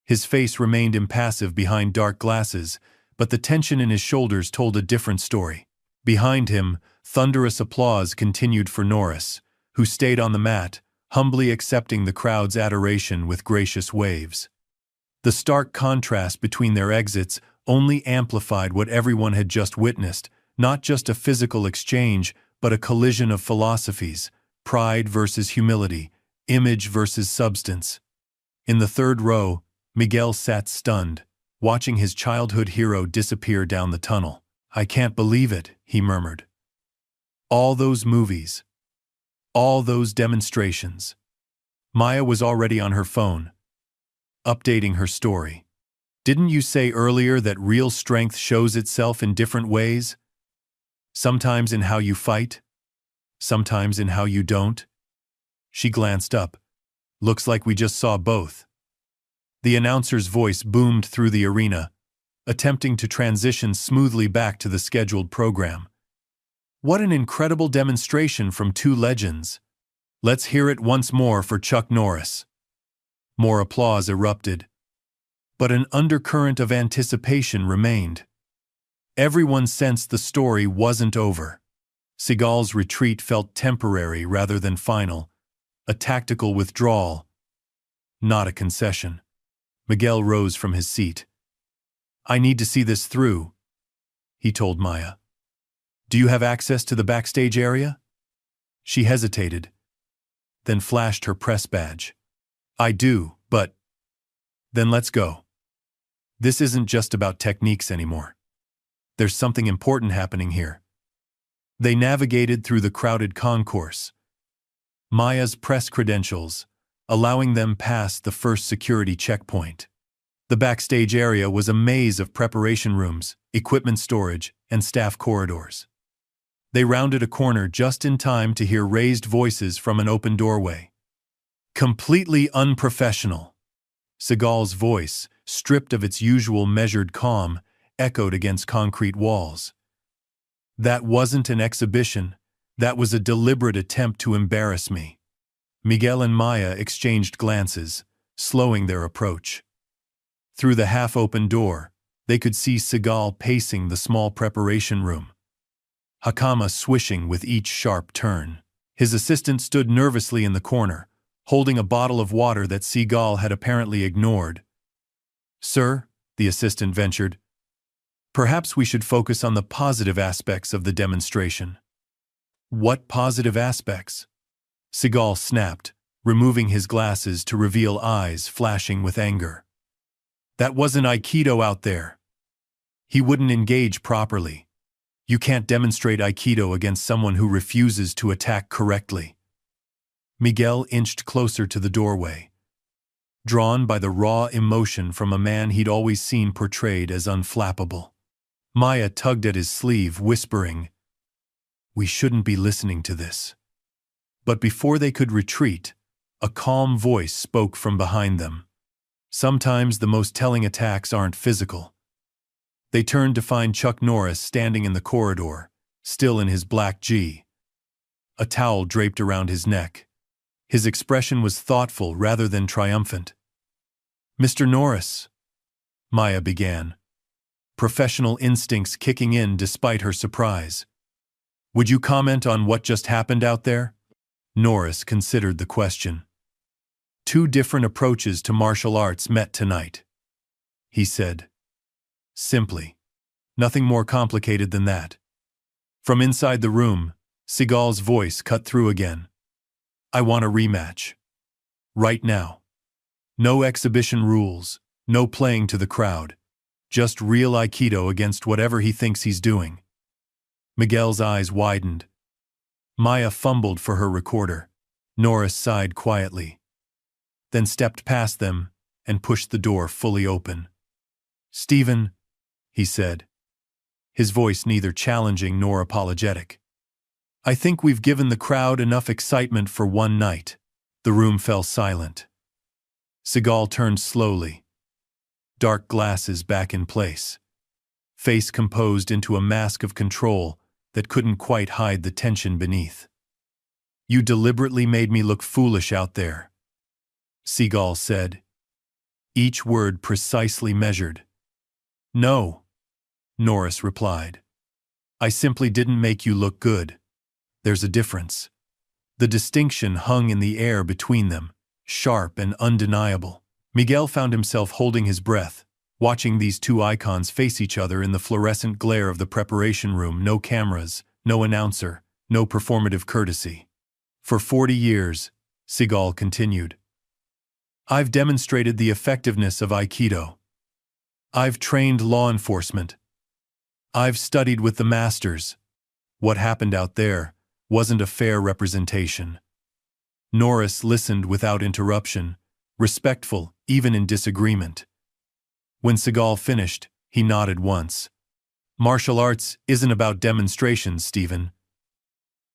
His face remained impassive behind dark glasses, but the tension in his shoulders told a different story. Behind him, thunderous applause continued for Norris, who stayed on the mat, humbly accepting the crowd's adoration with gracious waves. The stark contrast between their exits only amplified what everyone had just witnessed, not just a physical exchange, but a collision of philosophies, pride versus humility, image versus substance. In the third row, Miguel sat stunned, watching his childhood hero disappear down the tunnel. "I can't believe it," he murmured. "All those movies. All those demonstrations." Maya was already on her phone, updating her story. "Didn't you say earlier that real strength shows itself in different ways? Sometimes in how you fight, sometimes in how you don't?" She glanced up. "Looks like we just saw both." The announcer's voice boomed through the arena, attempting to transition smoothly back to the scheduled program. "What an incredible demonstration from two legends. Let's hear it once more for Chuck Norris." More applause erupted, but an undercurrent of anticipation remained. Everyone sensed the story wasn't over. Seagal's retreat felt temporary rather than final, a tactical withdrawal, not a concession. Miguel rose from his seat. "I need to see this through," he told Maya. "Do you have access to the backstage area?" She hesitated, then flashed her press badge. "I do, but..." "Then let's go. This isn't just about techniques anymore. There's something important happening here." They navigated through the crowded concourse, Maya's press credentials, allowing them past the first security checkpoint. The backstage area was a maze of preparation rooms, equipment storage, and staff corridors. They rounded a corner just in time to hear raised voices from an open doorway. "Completely unprofessional." Seagal's voice, stripped of its usual measured calm, echoed against concrete walls. "That wasn't an exhibition. That was a deliberate attempt to embarrass me." Miguel and Maya exchanged glances, slowing their approach. Through the half-open door, they could see Seagal pacing the small preparation room, Hakama swishing with each sharp turn. His assistant stood nervously in the corner, holding a bottle of water that Seagal had apparently ignored. "Sir," the assistant ventured, "perhaps we should focus on the positive aspects of the demonstration." "What positive aspects?" Seagal snapped, removing his glasses to reveal eyes flashing with anger. "That wasn't Aikido out there. He wouldn't engage properly. You can't demonstrate Aikido against someone who refuses to attack correctly." Miguel inched closer to the doorway, drawn by the raw emotion from a man he'd always seen portrayed as unflappable. Maya tugged at his sleeve, whispering, "We shouldn't be listening to this." But before they could retreat, A calm voice spoke from behind them. Sometimes the most telling attacks aren't physical. They turned to find Chuck Norris standing in the corridor, still in his black G. A towel draped around his neck. His expression was thoughtful rather than triumphant. "Mr. Norris," Maya began, professional instincts kicking in despite her surprise. "Would you comment on what just happened out there?" Norris considered the question. "Two different approaches to martial arts met tonight," he said. Simply. Nothing more complicated than that. From inside the room, Seagal's voice cut through again. "I want a rematch. Right now. No exhibition rules, no playing to the crowd. Just real Aikido against whatever he thinks he's doing." Miguel's eyes widened. Maya fumbled for her recorder. Norris sighed quietly, then stepped past them and pushed the door fully open. "Stephen," he said, his voice neither challenging nor apologetic. "I think we've given the crowd enough excitement for one night." The room fell silent. Seagal turned slowly, dark glasses back in place, face composed into a mask of control that couldn't quite hide the tension beneath. "You deliberately made me look foolish out there," Seagal said, each word precisely measured. "No," Norris replied. "I simply didn't make you look good. There's a difference." The distinction hung in the air between them, sharp and undeniable. Miguel found himself holding his breath, watching these two icons face each other in the fluorescent glare of the preparation room. No cameras, no announcer, no performative courtesy. "For 40 years, Seagal continued, "I've demonstrated the effectiveness of Aikido. I've trained law enforcement. I've studied with the masters. What happened out there wasn't a fair representation." Norris listened without interruption, respectful even in disagreement. When Seagal finished, he nodded once. "Martial arts isn't about demonstrations, Stephen.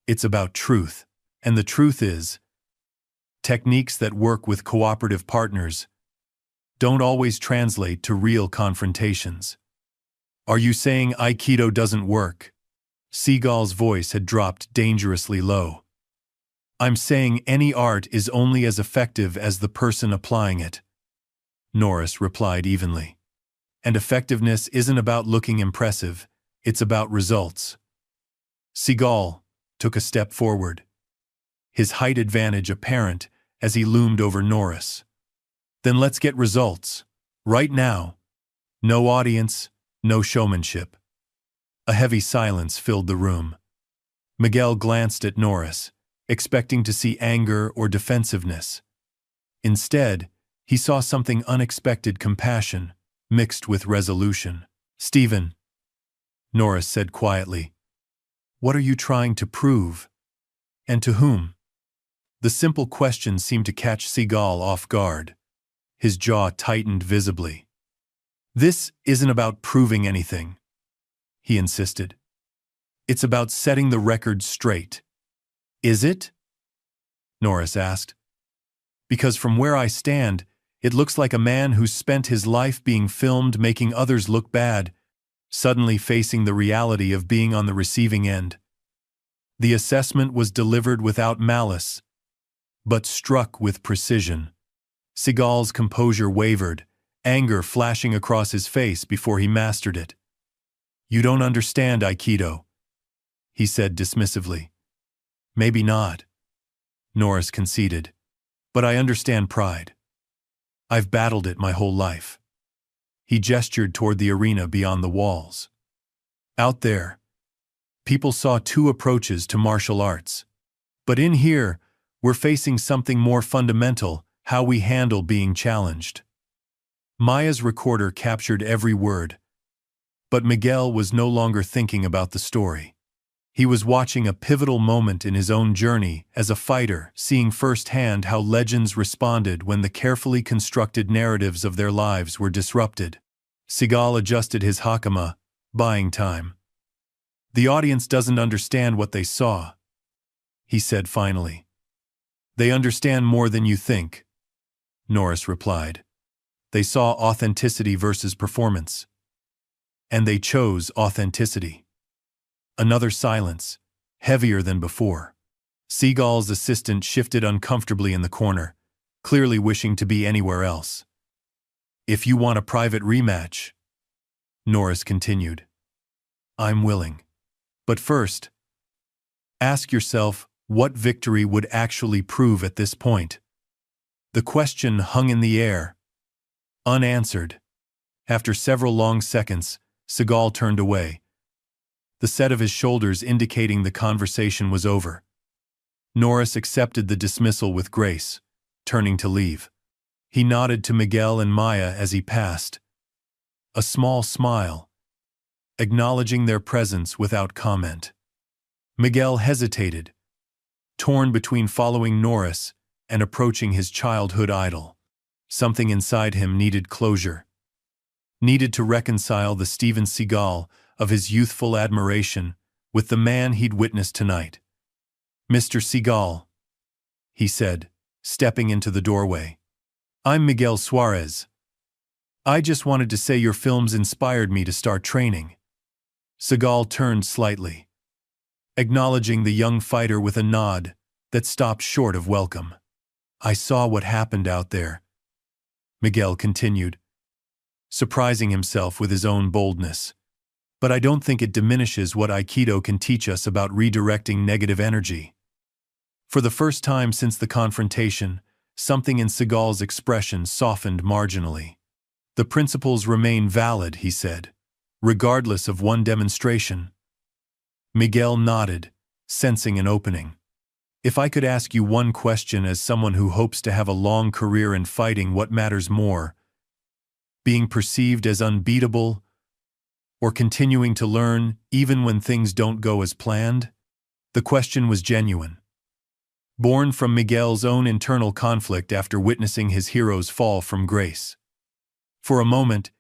It's about truth, and the truth is, techniques that work with cooperative partners don't always translate to real confrontations." "Are you saying Aikido doesn't work?" Seagal's voice had dropped dangerously low. "I'm saying any art is only as effective as the person applying it," Norris replied evenly. "And effectiveness isn't about looking impressive, it's about results." Seagal took a step forward, his height advantage apparent as he loomed over Norris. "Then let's get results. Right now. No audience, no showmanship." A heavy silence filled the room. Miguel glanced at Norris, expecting to see anger or defensiveness. Instead, he saw something unexpected: compassion, mixed with resolution. "Stephen," Norris said quietly, "what are you trying to prove? And to whom?" The simple question seemed to catch Seagal off guard. His jaw tightened visibly. "This isn't about proving anything," he insisted. "It's about setting the record straight." "Is it?" Norris asked. "Because from where I stand, it looks like a man who's spent his life being filmed making others look bad, suddenly facing the reality of being on the receiving end." The assessment was delivered without malice, but struck with precision. Seagal's composure wavered, anger flashing across his face before he mastered it. "You don't understand Aikido," he said dismissively. "Maybe not," Norris conceded, "but I understand pride. I've battled it my whole life." He gestured toward the arena beyond the walls. Out there, people saw two approaches to martial arts. But in here, we're facing something more fundamental: how we handle being challenged. Maya's recorder captured every word, but Miguel was no longer thinking about the story. He was watching a pivotal moment in his own journey as a fighter, seeing firsthand how legends responded when the carefully constructed narratives of their lives were disrupted. Seagal adjusted his hakama, buying time. "The audience doesn't understand what they saw," he said finally. They understand more than you think, Norris replied. They saw authenticity versus performance. And they chose authenticity. Another silence, heavier than before. Seagal's assistant shifted uncomfortably in the corner, clearly wishing to be anywhere else. If you want a private rematch, Norris continued, I'm willing. But first, ask yourself what victory would actually prove at this point. The question hung in the air, unanswered. After several long seconds, Seagal turned away, the set of his shoulders indicating the conversation was over. Norris accepted the dismissal with grace, turning to leave. He nodded to Miguel and Maya as he passed. A small smile, acknowledging their presence without comment. Miguel hesitated, torn between following Norris and approaching his childhood idol. Something inside him needed closure. Needed to reconcile the Steven Seagal of his youthful admiration with the man he'd witnessed tonight. Mr. Seagal, he said, stepping into the doorway. I'm Miguel Suarez. I just wanted to say your films inspired me to start training. Seagal turned slightly, acknowledging the young fighter with a nod that stopped short of welcome. I saw what happened out there, Miguel continued, surprising himself with his own boldness. But I don't think it diminishes what Aikido can teach us about redirecting negative energy. For the first time since the confrontation, something in Seagal's expression softened marginally. The principles remain valid, he said, regardless of one demonstration. Miguel nodded, sensing an opening. If I could ask you one question as someone who hopes to have a long career in fighting, what matters more? Being perceived as unbeatable, or continuing to learn even when things don't go as planned? The question was genuine, born from Miguel's own internal conflict after witnessing his hero's fall from grace. For a moment,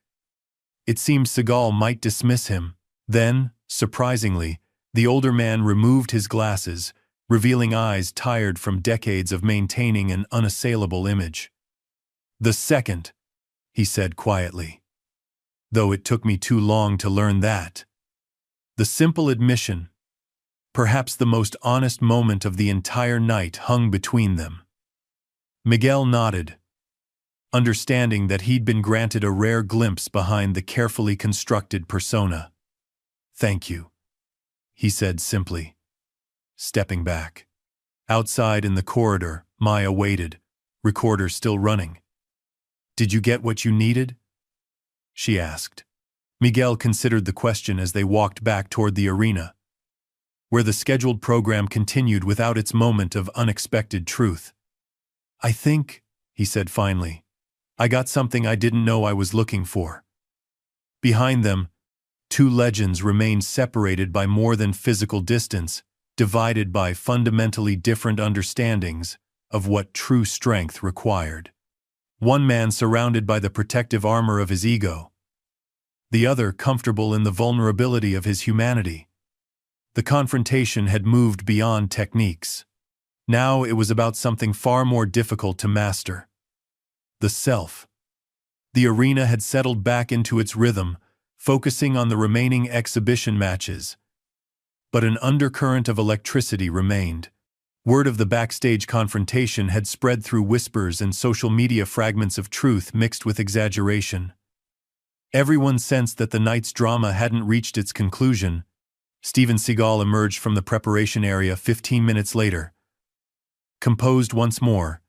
it seemed Seagal might dismiss him. Then, surprisingly, the older man removed his glasses, revealing eyes tired from decades of maintaining an unassailable image. The second, he said quietly. Though it took me too long to learn that. The simple admission, perhaps the most honest moment of the entire night, hung between them. Miguel nodded, understanding that he'd been granted a rare glimpse behind the carefully constructed persona. Thank you, he said simply, stepping back. Outside in the corridor, Maya waited, recorder still running. Did you get what you needed? She asked. Miguel considered the question as they walked back toward the arena, where the scheduled program continued without its moment of unexpected truth. I think, he said finally, I got something I didn't know I was looking for. Behind them, two legends remained separated by more than physical distance, divided by fundamentally different understandings of what true strength required. One man surrounded by the protective armor of his ego, the other comfortable in the vulnerability of his humanity. The confrontation had moved beyond techniques. Now it was about something far more difficult to master. The self. The arena had settled back into its rhythm, focusing on the remaining exhibition matches. But an undercurrent of electricity remained. Word of the backstage confrontation had spread through whispers and social media fragments of truth mixed with exaggeration. Everyone sensed that the night's drama hadn't reached its conclusion. Steven Seagal emerged from the preparation area 15 minutes later, composed once more,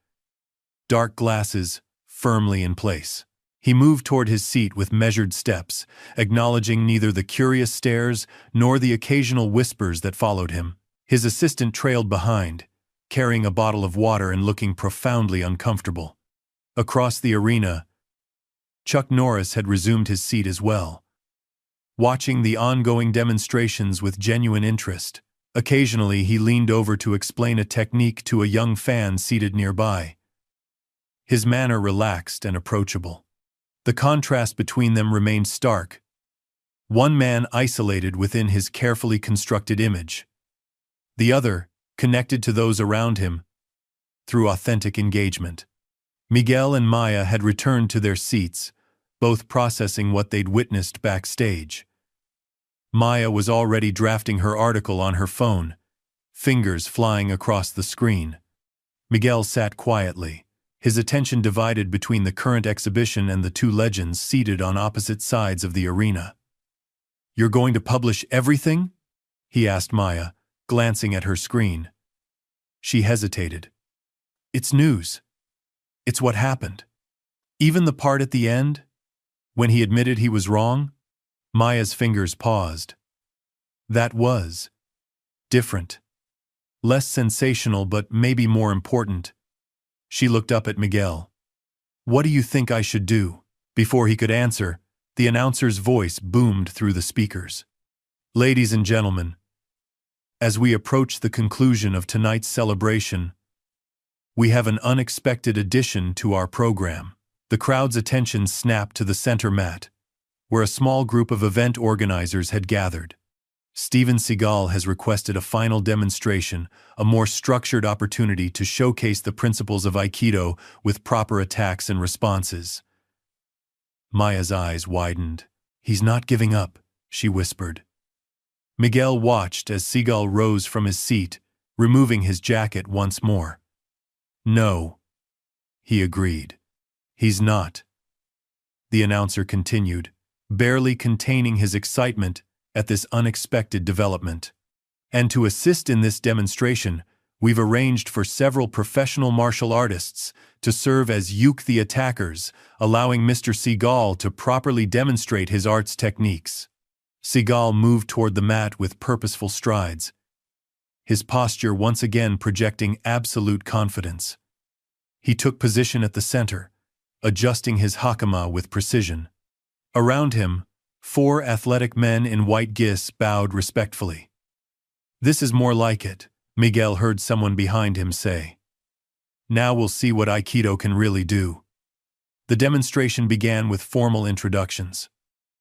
dark glasses firmly in place. He moved toward his seat with measured steps, acknowledging neither the curious stares nor the occasional whispers that followed him. His assistant trailed behind, carrying a bottle of water and looking profoundly uncomfortable. Across the arena, Chuck Norris had resumed his seat as well, watching the ongoing demonstrations with genuine interest. Occasionally, he leaned over to explain a technique to a young fan seated nearby, his manner relaxed and approachable. The contrast between them remained stark. One man isolated within his carefully constructed image, the other connected to those around him through authentic engagement. Miguel and Maya had returned to their seats, both processing what they'd witnessed backstage. Maya was already drafting her article on her phone, fingers flying across the screen. Miguel sat quietly, his attention divided between the current exhibition and the two legends seated on opposite sides of the arena. "You're going to publish everything?" he asked Maya, glancing at her screen. She hesitated. "It's news. It's what happened. Even the part at the end, when he admitted he was wrong?" Maya's fingers paused. "That was different. Less sensational, but maybe more important." She looked up at Miguel. "What do you think I should do?" Before he could answer, the announcer's voice boomed through the speakers. "Ladies and gentlemen, as we approach the conclusion of tonight's celebration, we have an unexpected addition to our program." The crowd's attention snapped to the center mat, where a small group of event organizers had gathered. Steven Seagal has requested a final demonstration, a more structured opportunity to showcase the principles of Aikido with proper attacks and responses. Maya's eyes widened. "He's not giving up," she whispered. Miguel watched as Seagal rose from his seat, removing his jacket once more. "No," he agreed. "He's not." The announcer continued, barely containing his excitement at this unexpected development. "And to assist in this demonstration, we've arranged for several professional martial artists to serve as the attackers, allowing Mr. Seagal to properly demonstrate his art's techniques." Seagal moved toward the mat with purposeful strides, his posture once again projecting absolute confidence. He took position at the center, adjusting his hakama with precision. Around him, 4 athletic men in white gis bowed respectfully. "This is more like it," Miguel heard someone behind him say. "Now we'll see what Aikido can really do." The demonstration began with formal introductions.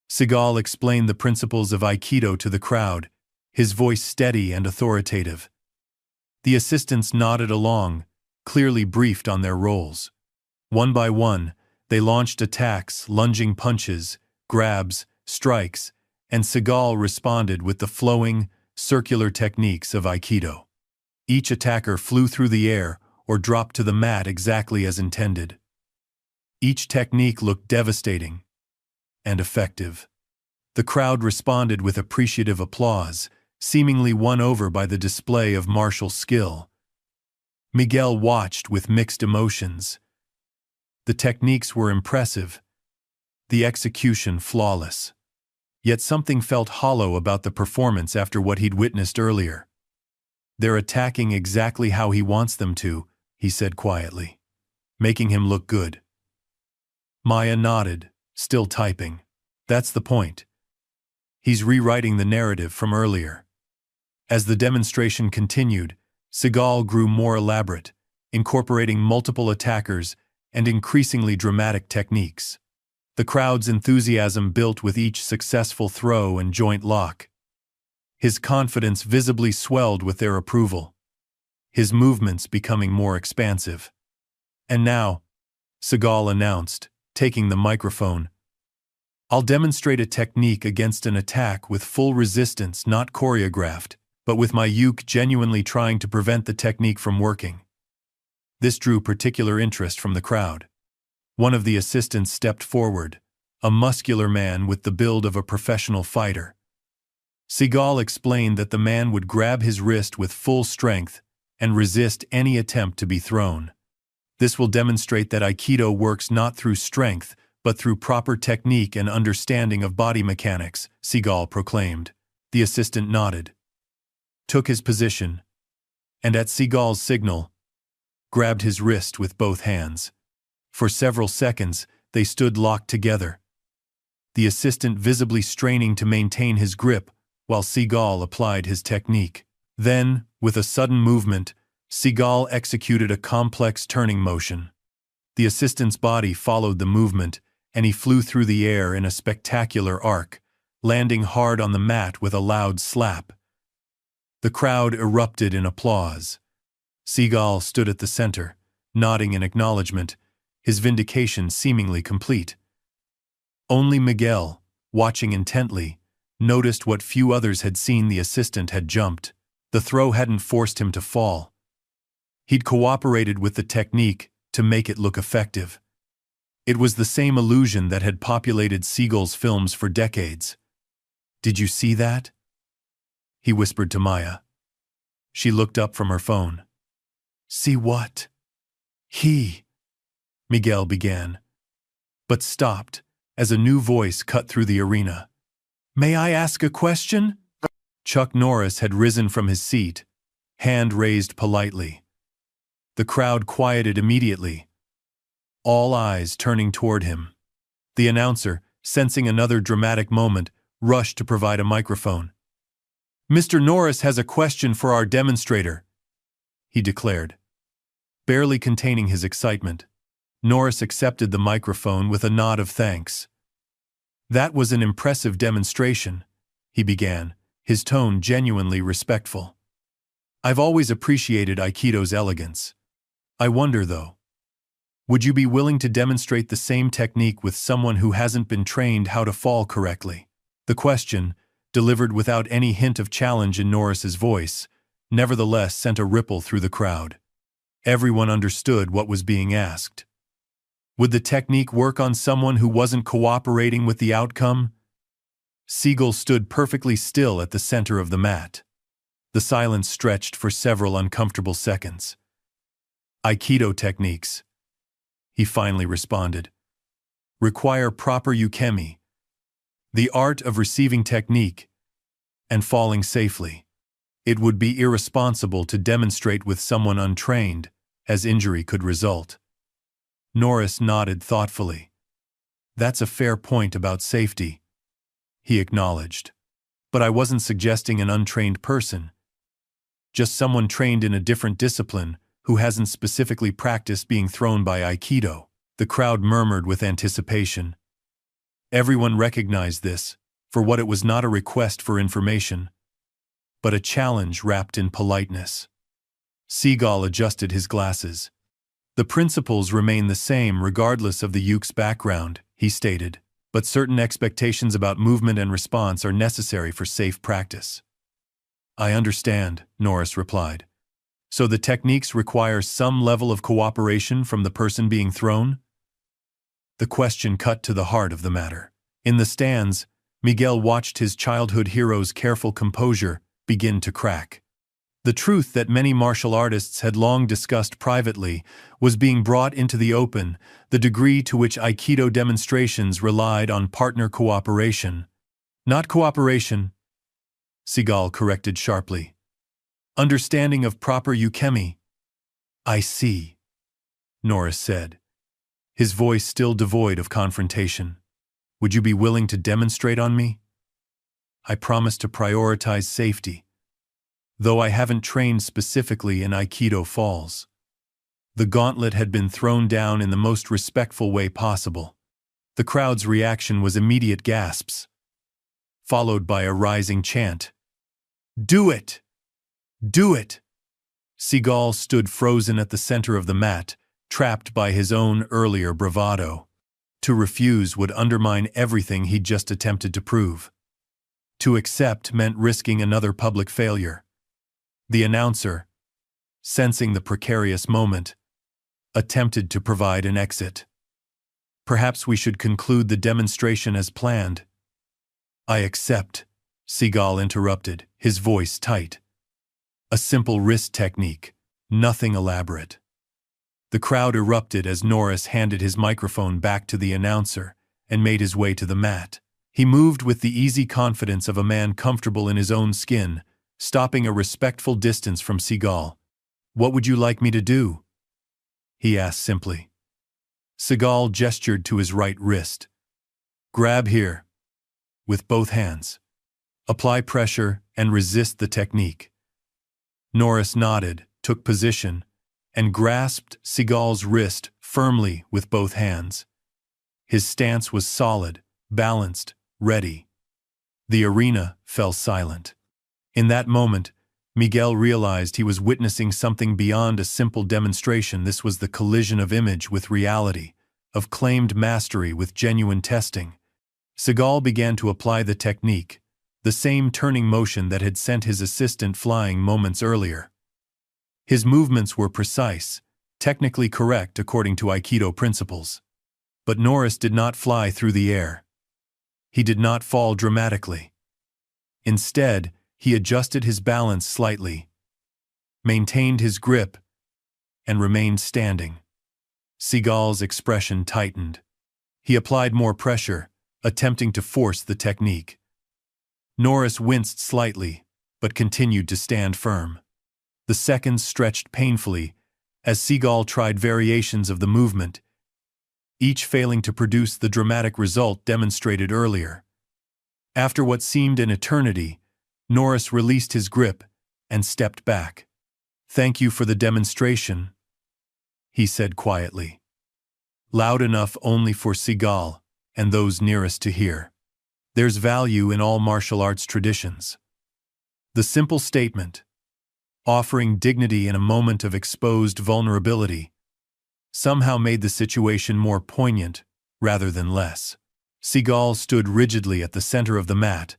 Seagal explained the principles of Aikido to the crowd, his voice steady and authoritative. The assistants nodded along, clearly briefed on their roles. One by one, they launched attacks, lunging punches, grabs, strikes, and Seagal responded with the flowing, circular techniques of Aikido. Each attacker flew through the air or dropped to the mat exactly as intended. Each technique looked devastating and effective. The crowd responded with appreciative applause, seemingly won over by the display of martial skill. Miguel watched with mixed emotions. The techniques were impressive, the execution flawless. Yet something felt hollow about the performance after what he'd witnessed earlier. "They're attacking exactly how he wants them to," he said quietly, "making him look good." Maya nodded, still typing. "That's the point. He's rewriting the narrative from earlier." As the demonstration continued, Seagal grew more elaborate, incorporating multiple attackers and increasingly dramatic techniques. The crowd's enthusiasm built with each successful throw and joint lock. His confidence visibly swelled with their approval, his movements becoming more expansive. "And now," Seagal announced, taking the microphone, "I'll demonstrate a technique against an attack with full resistance, not choreographed, but with my uke genuinely trying to prevent the technique from working." This drew particular interest from the crowd. One of the assistants stepped forward, a muscular man with the build of a professional fighter. Seagal explained that the man would grab his wrist with full strength and resist any attempt to be thrown. "This will demonstrate that Aikido works not through strength, but through proper technique and understanding of body mechanics," Seagal proclaimed. The assistant nodded, took his position, and at Seagal's signal, grabbed his wrist with both hands. For several seconds, they stood locked together, the assistant visibly straining to maintain his grip while Seagal applied his technique. Then, with a sudden movement, Seagal executed a complex turning motion. The assistant's body followed the movement, and he flew through the air in a spectacular arc, landing hard on the mat with a loud slap. The crowd erupted in applause. Seagal stood at the center, nodding in acknowledgement, his vindication seemingly complete. Only Miguel, watching intently, noticed what few others had seen. The assistant had jumped. The throw hadn't forced him to fall. He'd cooperated with the technique to make it look effective. It was the same illusion that had populated Seagal's films for decades. "Did you see that?" he whispered to Maya. She looked up from her phone. "See what?" Miguel began, but stopped as a new voice cut through the arena. "May I ask a question?" Chuck Norris had risen from his seat, hand raised politely. The crowd quieted immediately, all eyes turning toward him. The announcer, sensing another dramatic moment, rushed to provide a microphone. "Mr. Norris has a question for our demonstrator," he declared. Barely containing his excitement, Norris accepted the microphone with a nod of thanks. "That was an impressive demonstration," he began, his tone genuinely respectful. "I've always appreciated Aikido's elegance. I wonder, though, would you be willing to demonstrate the same technique with someone who hasn't been trained how to fall correctly?" The question, delivered without any hint of challenge in Norris's voice, nevertheless sent a ripple through the crowd. Everyone understood what was being asked. Would the technique work on someone who wasn't cooperating with the outcome? Seagal stood perfectly still at the center of the mat. The silence stretched for several uncomfortable seconds. "Aikido techniques," he finally responded, "require proper ukemi, the art of receiving technique and falling safely. It would be irresponsible to demonstrate with someone untrained, as injury could result." Norris nodded thoughtfully. "That's a fair point about safety," he acknowledged. "But I wasn't suggesting an untrained person. Just someone trained in a different discipline who hasn't specifically practiced being thrown by Aikido." The crowd murmured with anticipation. Everyone recognized this, for what it was not a request for information, but a challenge wrapped in politeness. Seagal adjusted his glasses. "The principles remain the same regardless of the uke's background," he stated, "but certain expectations about movement and response are necessary for safe practice." "I understand," Norris replied. "So the techniques require some level of cooperation from the person being thrown?" The question cut to the heart of the matter. In the stands, Miguel watched his childhood hero's careful composure begin to crack. The truth that many martial artists had long discussed privately was being brought into the open, the degree to which Aikido demonstrations relied on partner cooperation. "Not cooperation," Seagal corrected sharply. "Understanding of proper ukemi." "I see," Norris said, his voice still devoid of confrontation. "Would you be willing to demonstrate on me?" "I promise to prioritize safety, though I haven't trained specifically in Aikido falls." The gauntlet had been thrown down in the most respectful way possible. The crowd's reaction was immediate gasps, followed by a rising chant. "Do it! Do it!" Seagal stood frozen at the center of the mat, trapped by his own earlier bravado. To refuse would undermine everything he'd just attempted to prove. To accept meant risking another public failure. The announcer, sensing the precarious moment, attempted to provide an exit. "Perhaps we should conclude the demonstration as planned." "I accept," Seagal interrupted, his voice tight. "A simple wrist technique, nothing elaborate." The crowd erupted as Norris handed his microphone back to the announcer and made his way to the mat. He moved with the easy confidence of a man comfortable in his own skin, stopping a respectful distance from Seagal. "What would you like me to do?" he asked simply. Seagal gestured to his right wrist. "Grab here, with both hands. Apply pressure and resist the technique." Norris nodded, took position, and grasped Seagal's wrist firmly with both hands. His stance was solid, balanced, ready. The arena fell silent. In that moment, Miguel realized he was witnessing something beyond a simple demonstration. This was the collision of image with reality, of claimed mastery with genuine testing. Seagal began to apply the technique, the same turning motion that had sent his assistant flying moments earlier. His movements were precise, technically correct according to Aikido principles. But Norris did not fly through the air. He did not fall dramatically. Instead, he adjusted his balance slightly, maintained his grip, and remained standing. Seagal's expression tightened. He applied more pressure, attempting to force the technique. Norris winced slightly, but continued to stand firm. The seconds stretched painfully as Seagal tried variations of the movement, each failing to produce the dramatic result demonstrated earlier. After what seemed an eternity, Norris released his grip and stepped back. "Thank you for the demonstration," he said quietly, loud enough only for Seagal and those nearest to hear. "There's value in all martial arts traditions." The simple statement, offering dignity in a moment of exposed vulnerability, somehow made the situation more poignant rather than less. Seagal stood rigidly at the center of the mat,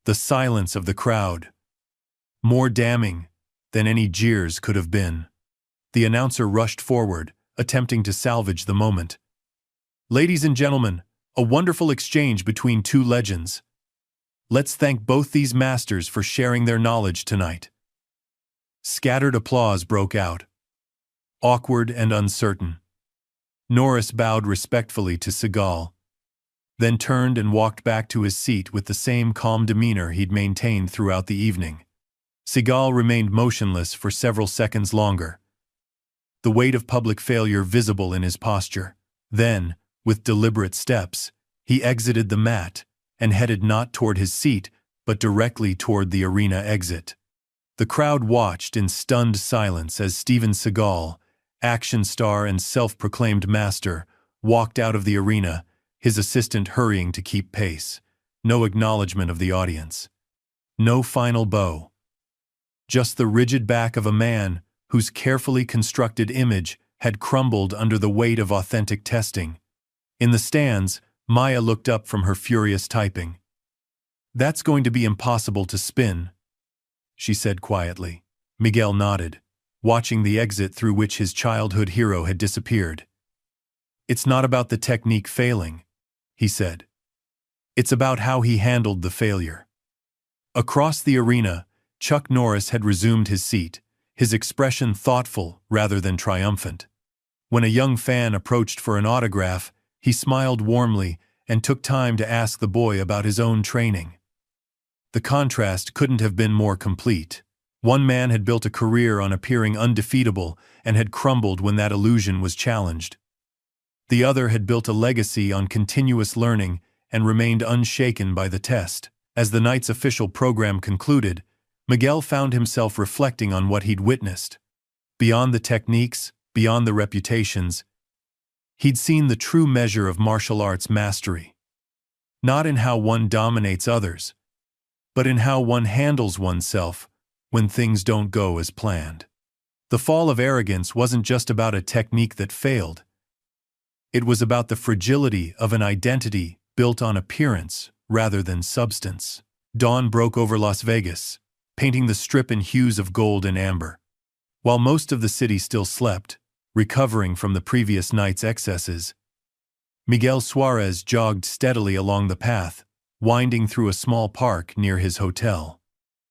the silence of the crowd, more damning than any jeers could have been. The announcer rushed forward, attempting to salvage the moment. "Ladies and gentlemen, a wonderful exchange between two legends. Let's thank both these masters for sharing their knowledge tonight." Scattered applause broke out, awkward and uncertain. Norris bowed respectfully to Seagal, then turned and walked back to his seat with the same calm demeanor he'd maintained throughout the evening. Seagal remained motionless for several seconds longer, the weight of public failure visible in his posture. Then, with deliberate steps, he exited the mat and headed not toward his seat, but directly toward the arena exit. The crowd watched in stunned silence as Steven Seagal, action star and self-proclaimed master, walked out of the arena, his assistant hurrying to keep pace. No acknowledgement of the audience. No final bow. Just the rigid back of a man whose carefully constructed image had crumbled under the weight of authentic testing. In the stands, Maya looked up from her furious typing. "That's going to be impossible to spin," she said quietly. Miguel nodded, watching the exit through which his childhood hero had disappeared. "It's not about the technique failing," he said. "It's about how he handled the failure." Across the arena, Chuck Norris had resumed his seat, his expression thoughtful rather than triumphant. When a young fan approached for an autograph, he smiled warmly and took time to ask the boy about his own training. The contrast couldn't have been more complete. One man had built a career on appearing undefeatable and had crumbled when that illusion was challenged. The other had built a legacy on continuous learning and remained unshaken by the test. As the night's official program concluded, Miguel found himself reflecting on what he'd witnessed. Beyond the techniques, beyond the reputations, he'd seen the true measure of martial arts mastery. Not in how one dominates others, but in how one handles oneself when things don't go as planned. The fall of arrogance wasn't just about a technique that failed. It was about the fragility of an identity built on appearance rather than substance. Dawn broke over Las Vegas, painting the strip in hues of gold and amber. While most of the city still slept, recovering from the previous night's excesses, Miguel Suarez jogged steadily along the path, winding through a small park near his hotel.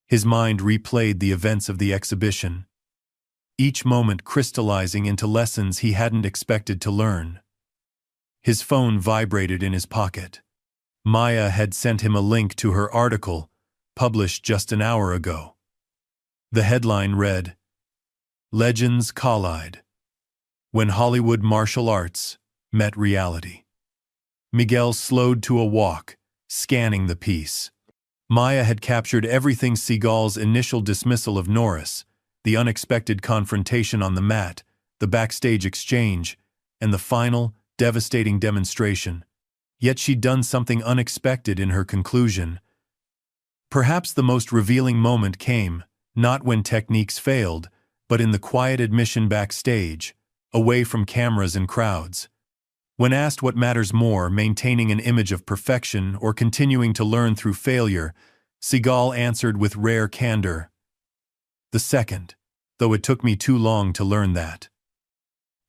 His mind replayed the events of the exhibition, each moment crystallizing into lessons he hadn't expected to learn. His phone vibrated in his pocket. Maya had sent him a link to her article, published just an hour ago. The headline read, "Legends Collide: When Hollywood Martial Arts Met Reality." Miguel slowed to a walk, scanning the piece. Maya had captured everything: Seagal's initial dismissal of Norris, the unexpected confrontation on the mat, the backstage exchange, and the final, devastating demonstration. Yet she'd done something unexpected in her conclusion. Perhaps the most revealing moment came, not when techniques failed, but in the quiet admission backstage, away from cameras and crowds. When asked what matters more, maintaining an image of perfection or continuing to learn through failure, Seagal answered with rare candor, "The second, though it took me too long to learn that."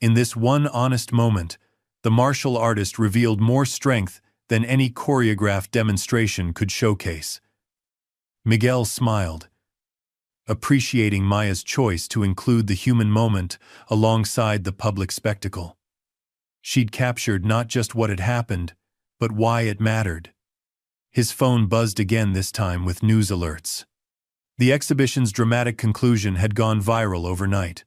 In this one honest moment, the martial artist revealed more strength than any choreographed demonstration could showcase. Miguel smiled, appreciating Maya's choice to include the human moment alongside the public spectacle. She'd captured not just what had happened, but why it mattered. His phone buzzed again, this time with news alerts. The exhibition's dramatic conclusion had gone viral overnight.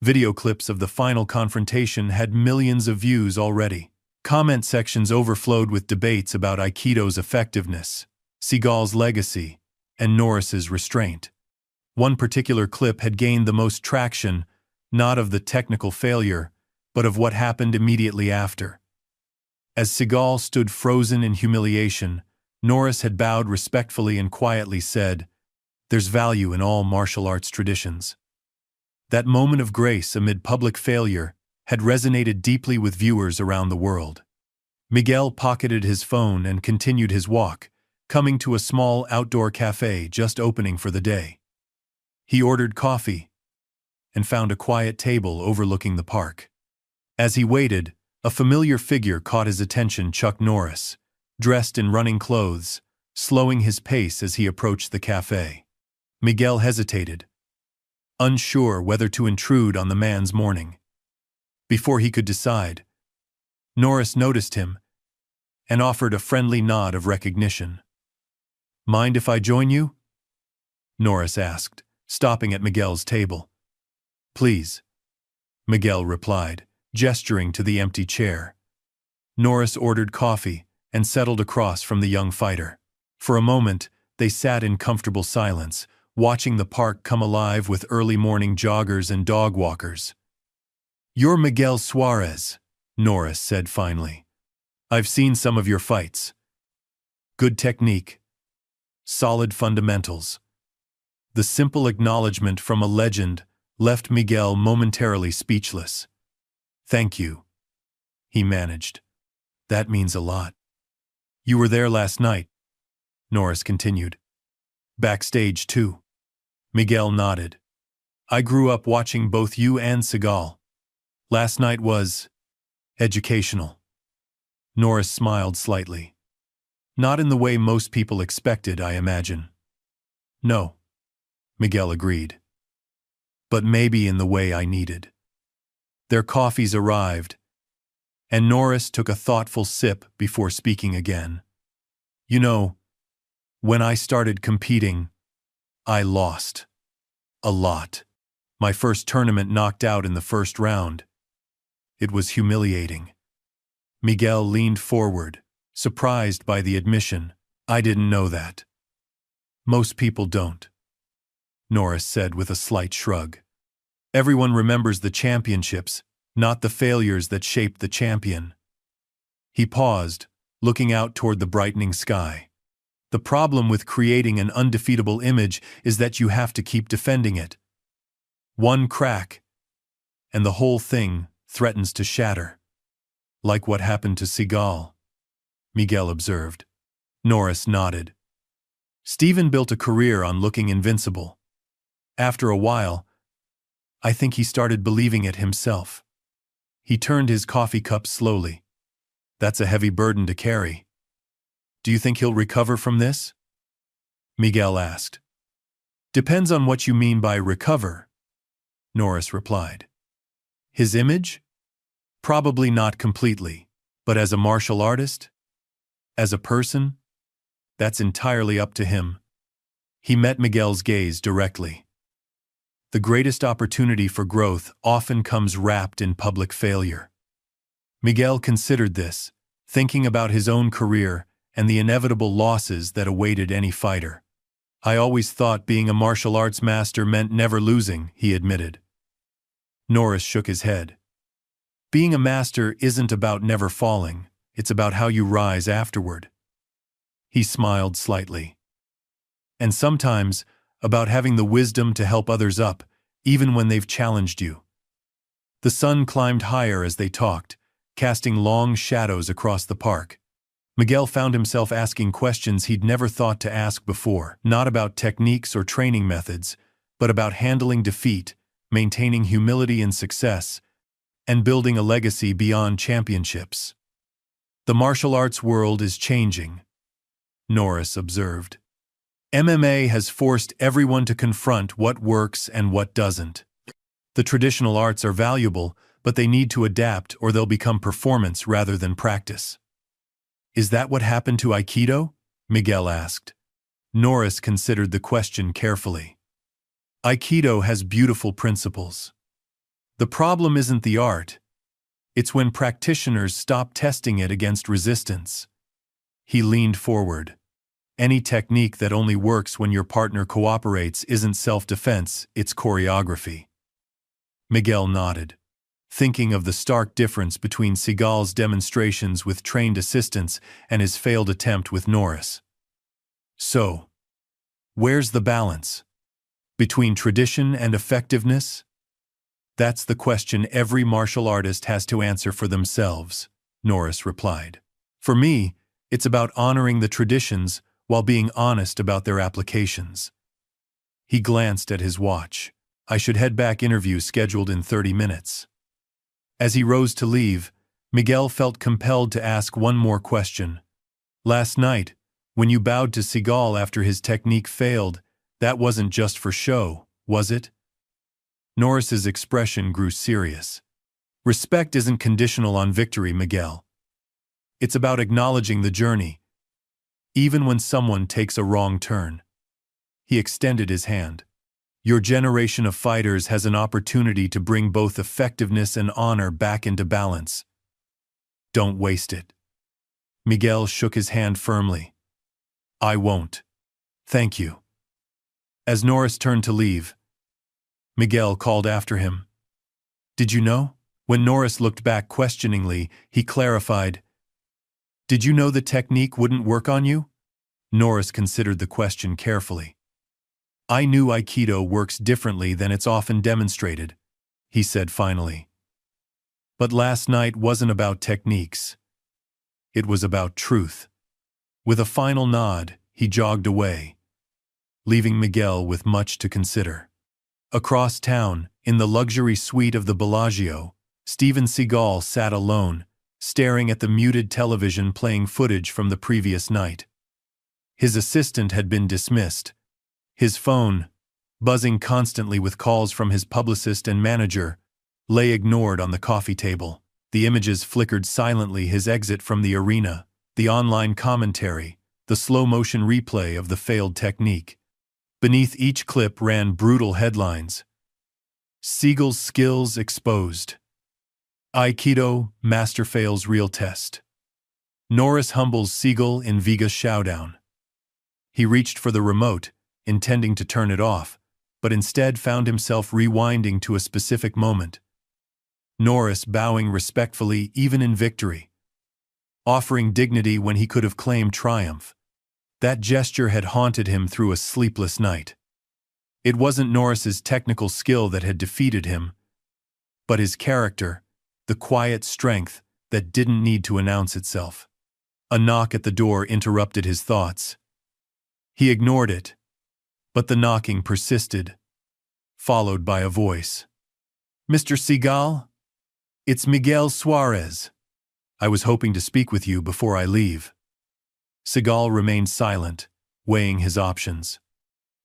Video clips of the final confrontation had millions of views already. Comment sections overflowed with debates about Aikido's effectiveness, Seagal's legacy, and Norris's restraint. One particular clip had gained the most traction, not of the technical failure, but of what happened immediately after. As Seagal stood frozen in humiliation, Norris had bowed respectfully and quietly said, "There's value in all martial arts traditions." That moment of grace amid public failure had resonated deeply with viewers around the world. Miguel pocketed his phone and continued his walk, coming to a small outdoor cafe just opening for the day. He ordered coffee and found a quiet table overlooking the park. As he waited, a familiar figure caught his attention, Chuck Norris, dressed in running clothes, slowing his pace as he approached the cafe. Miguel hesitated, unsure whether to intrude on the man's morning. Before he could decide, Norris noticed him and offered a friendly nod of recognition. "Mind if I join you?" Norris asked, stopping at Miguel's table. "Please," Miguel replied, gesturing to the empty chair. Norris ordered coffee and settled across from the young fighter. For a moment, they sat in comfortable silence, watching the park come alive with early morning joggers and dog walkers. "You're Miguel Suarez," Norris said finally. "I've seen some of your fights. Good technique. Solid fundamentals." The simple acknowledgement from a legend left Miguel momentarily speechless. "Thank you," he managed. "That means a lot." "You were there last night," Norris continued. "Backstage too." Miguel nodded. "I grew up watching both you and Seagal. Last night was educational." Norris smiled slightly. "Not in the way most people expected, I imagine." "No," Miguel agreed. "But maybe in the way I needed." Their coffees arrived, and Norris took a thoughtful sip before speaking again. "You know, when I started competing, I lost. A lot. My first tournament knocked out in the first round. It was humiliating." Miguel leaned forward, surprised by the admission. "I didn't know that." "Most people don't," Norris said with a slight shrug. "Everyone remembers the championships, not the failures that shaped the champion." He paused, looking out toward the brightening sky. "The problem with creating an undefeatable image is that you have to keep defending it. One crack, and the whole thing threatens to shatter. Like what happened to Seagal," Miguel observed. Norris nodded. "Steven built a career on looking invincible. After a while, I think he started believing it himself." He turned his coffee cup slowly. "That's a heavy burden to carry. Do you think he'll recover from this?" Miguel asked. "Depends on what you mean by recover," Norris replied. "His image? Probably not completely. But as a martial artist? As a person? That's entirely up to him." He met Miguel's gaze directly. "The greatest opportunity for growth often comes wrapped in public failure." Miguel considered this, thinking about his own career and the inevitable losses that awaited any fighter. "I always thought being a martial arts master meant never losing," he admitted. Norris shook his head. "Being a master isn't about never falling, it's about how you rise afterward." He smiled slightly. "And sometimes, about having the wisdom to help others up, even when they've challenged you. The sun climbed higher as they talked, casting long shadows across the park. Miguel found himself asking questions he'd never thought to ask before, not about techniques or training methods, but about handling defeat, maintaining humility in success, and building a legacy beyond championships. The martial arts world is changing, Norris observed. MMA has forced everyone to confront what works and what doesn't. The traditional arts are valuable, but they need to adapt or they'll become performance rather than practice. Is that what happened to Aikido? Miguel asked. Norris considered the question carefully. Aikido has beautiful principles. The problem isn't the art. It's when practitioners stop testing it against resistance. He leaned forward. Any technique that only works when your partner cooperates isn't self-defense, it's choreography. Miguel nodded, thinking of the stark difference between Seagal's demonstrations with trained assistants and his failed attempt with Norris. So, where's the balance? Between tradition and effectiveness? That's the question every martial artist has to answer for themselves, Norris replied. For me, it's about honoring the traditions while being honest about their applications. He glanced at his watch. I should head back, interview scheduled in 30 minutes. As he rose to leave, Miguel felt compelled to ask one more question. Last night, when you bowed to Seagal after his technique failed, that wasn't just for show, was it? Norris's expression grew serious. Respect isn't conditional on victory, Miguel. It's about acknowledging the journey, even when someone takes a wrong turn. He extended his hand. Your generation of fighters has an opportunity to bring both effectiveness and honor back into balance. Don't waste it. Miguel shook his hand firmly. I won't. Thank you. As Norris turned to leave, Miguel called after him. Did you know? When Norris looked back questioningly, he clarified. Did you know the technique wouldn't work on you? Norris considered the question carefully. I knew Aikido works differently than it's often demonstrated, he said finally. But last night wasn't about techniques. It was about truth. With a final nod, he jogged away, leaving Miguel with much to consider. Across town, in the luxury suite of the Bellagio, Steven Seagal sat alone, staring at the muted television playing footage from the previous night. His assistant had been dismissed. His phone, buzzing constantly with calls from his publicist and manager, lay ignored on the coffee table. The images flickered silently: his exit from the arena, the online commentary, the slow-motion replay of the failed technique. Beneath each clip ran brutal headlines. Seagal's skills exposed. Aikido master fails real test. Norris humbles Seagal in Vegas showdown. He reached for the remote, intending to turn it off, but instead found himself rewinding to a specific moment. Norris bowing respectfully even in victory. Offering dignity when he could have claimed triumph. That gesture had haunted him through a sleepless night. It wasn't Norris's technical skill that had defeated him, but his character, the quiet strength that didn't need to announce itself. A knock at the door interrupted his thoughts. He ignored it, but the knocking persisted, followed by a voice. Mr. Seagal? It's Miguel Suarez. I was hoping to speak with you before I leave. Seagal remained silent, weighing his options.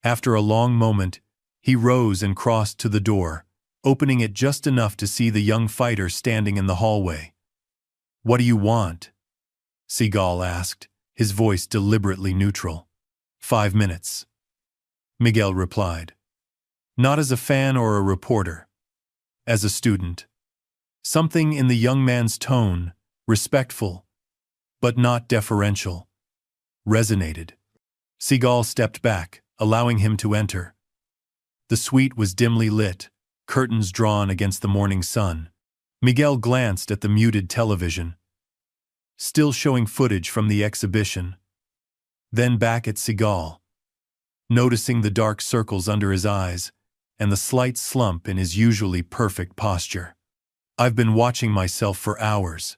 After a long moment, he rose and crossed to the door, opening it just enough to see the young fighter standing in the hallway. What do you want? Seagal asked, his voice deliberately neutral. 5 minutes. Miguel replied. Not as a fan or a reporter. As a student. Something in the young man's tone, respectful, but not deferential, resonated. Seagal stepped back, allowing him to enter. The suite was dimly lit, curtains drawn against the morning sun. Miguel glanced at the muted television, still showing footage from the exhibition, then back at Seagal. noticing the dark circles under his eyes and the slight slump in his usually perfect posture. "I've been watching myself for hours,"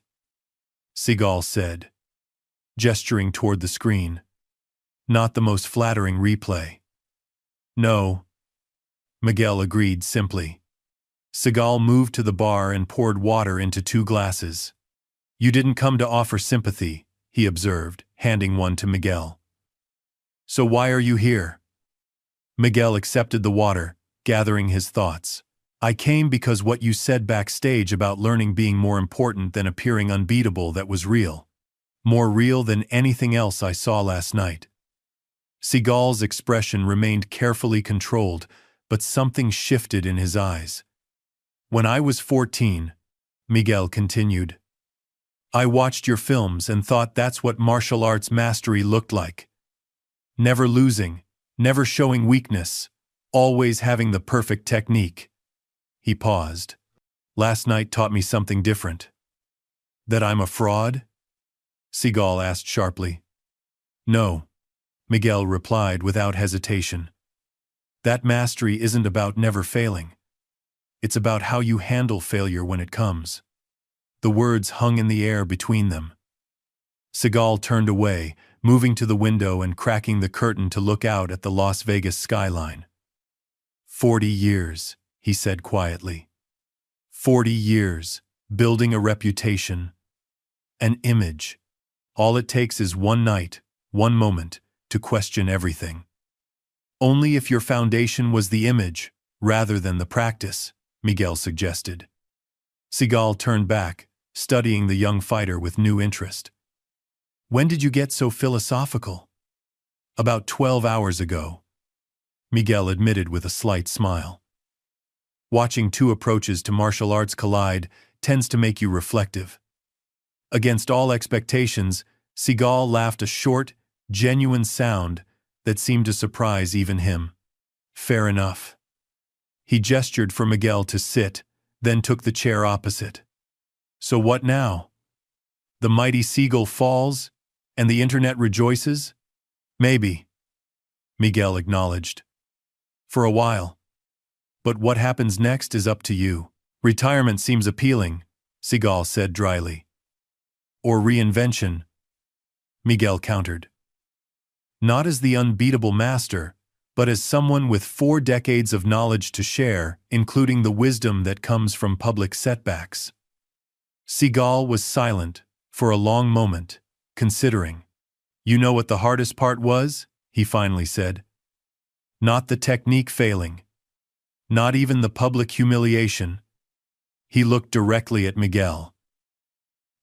Seagal said, gesturing toward the screen. "Not the most flattering replay." "No," Miguel agreed simply. Seagal moved to the bar and poured water into 2 glasses. "You didn't come to offer sympathy," he observed, handing one to Miguel. "So why are you here?" Miguel accepted the water, gathering his thoughts. "I came because what you said backstage about learning being more important than appearing unbeatable, that was real. More real than anything else I saw last night." Seagal's expression remained carefully controlled, but something shifted in his eyes. "When I was 14, Miguel continued, "I watched your films and thought that's what martial arts mastery looked like. Never losing, never showing weakness, always having the perfect technique." He paused. "Last night taught me something different." "That I'm a fraud?" Seagal asked sharply. "No," Miguel replied without hesitation. "That mastery isn't about never failing. It's about how you handle failure when it comes." The words hung in the air between them. Seagal turned away, moving to the window and cracking the curtain to look out at the Las Vegas skyline. 40 years, he said quietly. 40 years, building a reputation, an image. All it takes is one night, one moment, to question everything. Only if your foundation was the image, rather than the practice, Miguel suggested. Seagal turned back, studying the young fighter with new interest. "When did you get so philosophical?" "About 12 hours ago," Miguel admitted with a slight smile. Watching 2 approaches to martial arts collide tends to make you reflective. Against all expectations, Seagal laughed a short, genuine sound that seemed to surprise even him. "Fair enough." He gestured for Miguel to sit, then took the chair opposite. "So what now? The mighty Seagal falls, and the internet rejoices?" "Maybe," Miguel acknowledged. "For a while. But what happens next is up to you." "Retirement seems appealing," Seagal said dryly. "Or reinvention," Miguel countered. "Not as the unbeatable master, but as someone with 4 decades of knowledge to share, including the wisdom that comes from public setbacks." Seagal was silent for a long moment, considering. "You know what the hardest part was?" he finally said. "Not the technique failing. Not even the public humiliation." He looked directly at Miguel.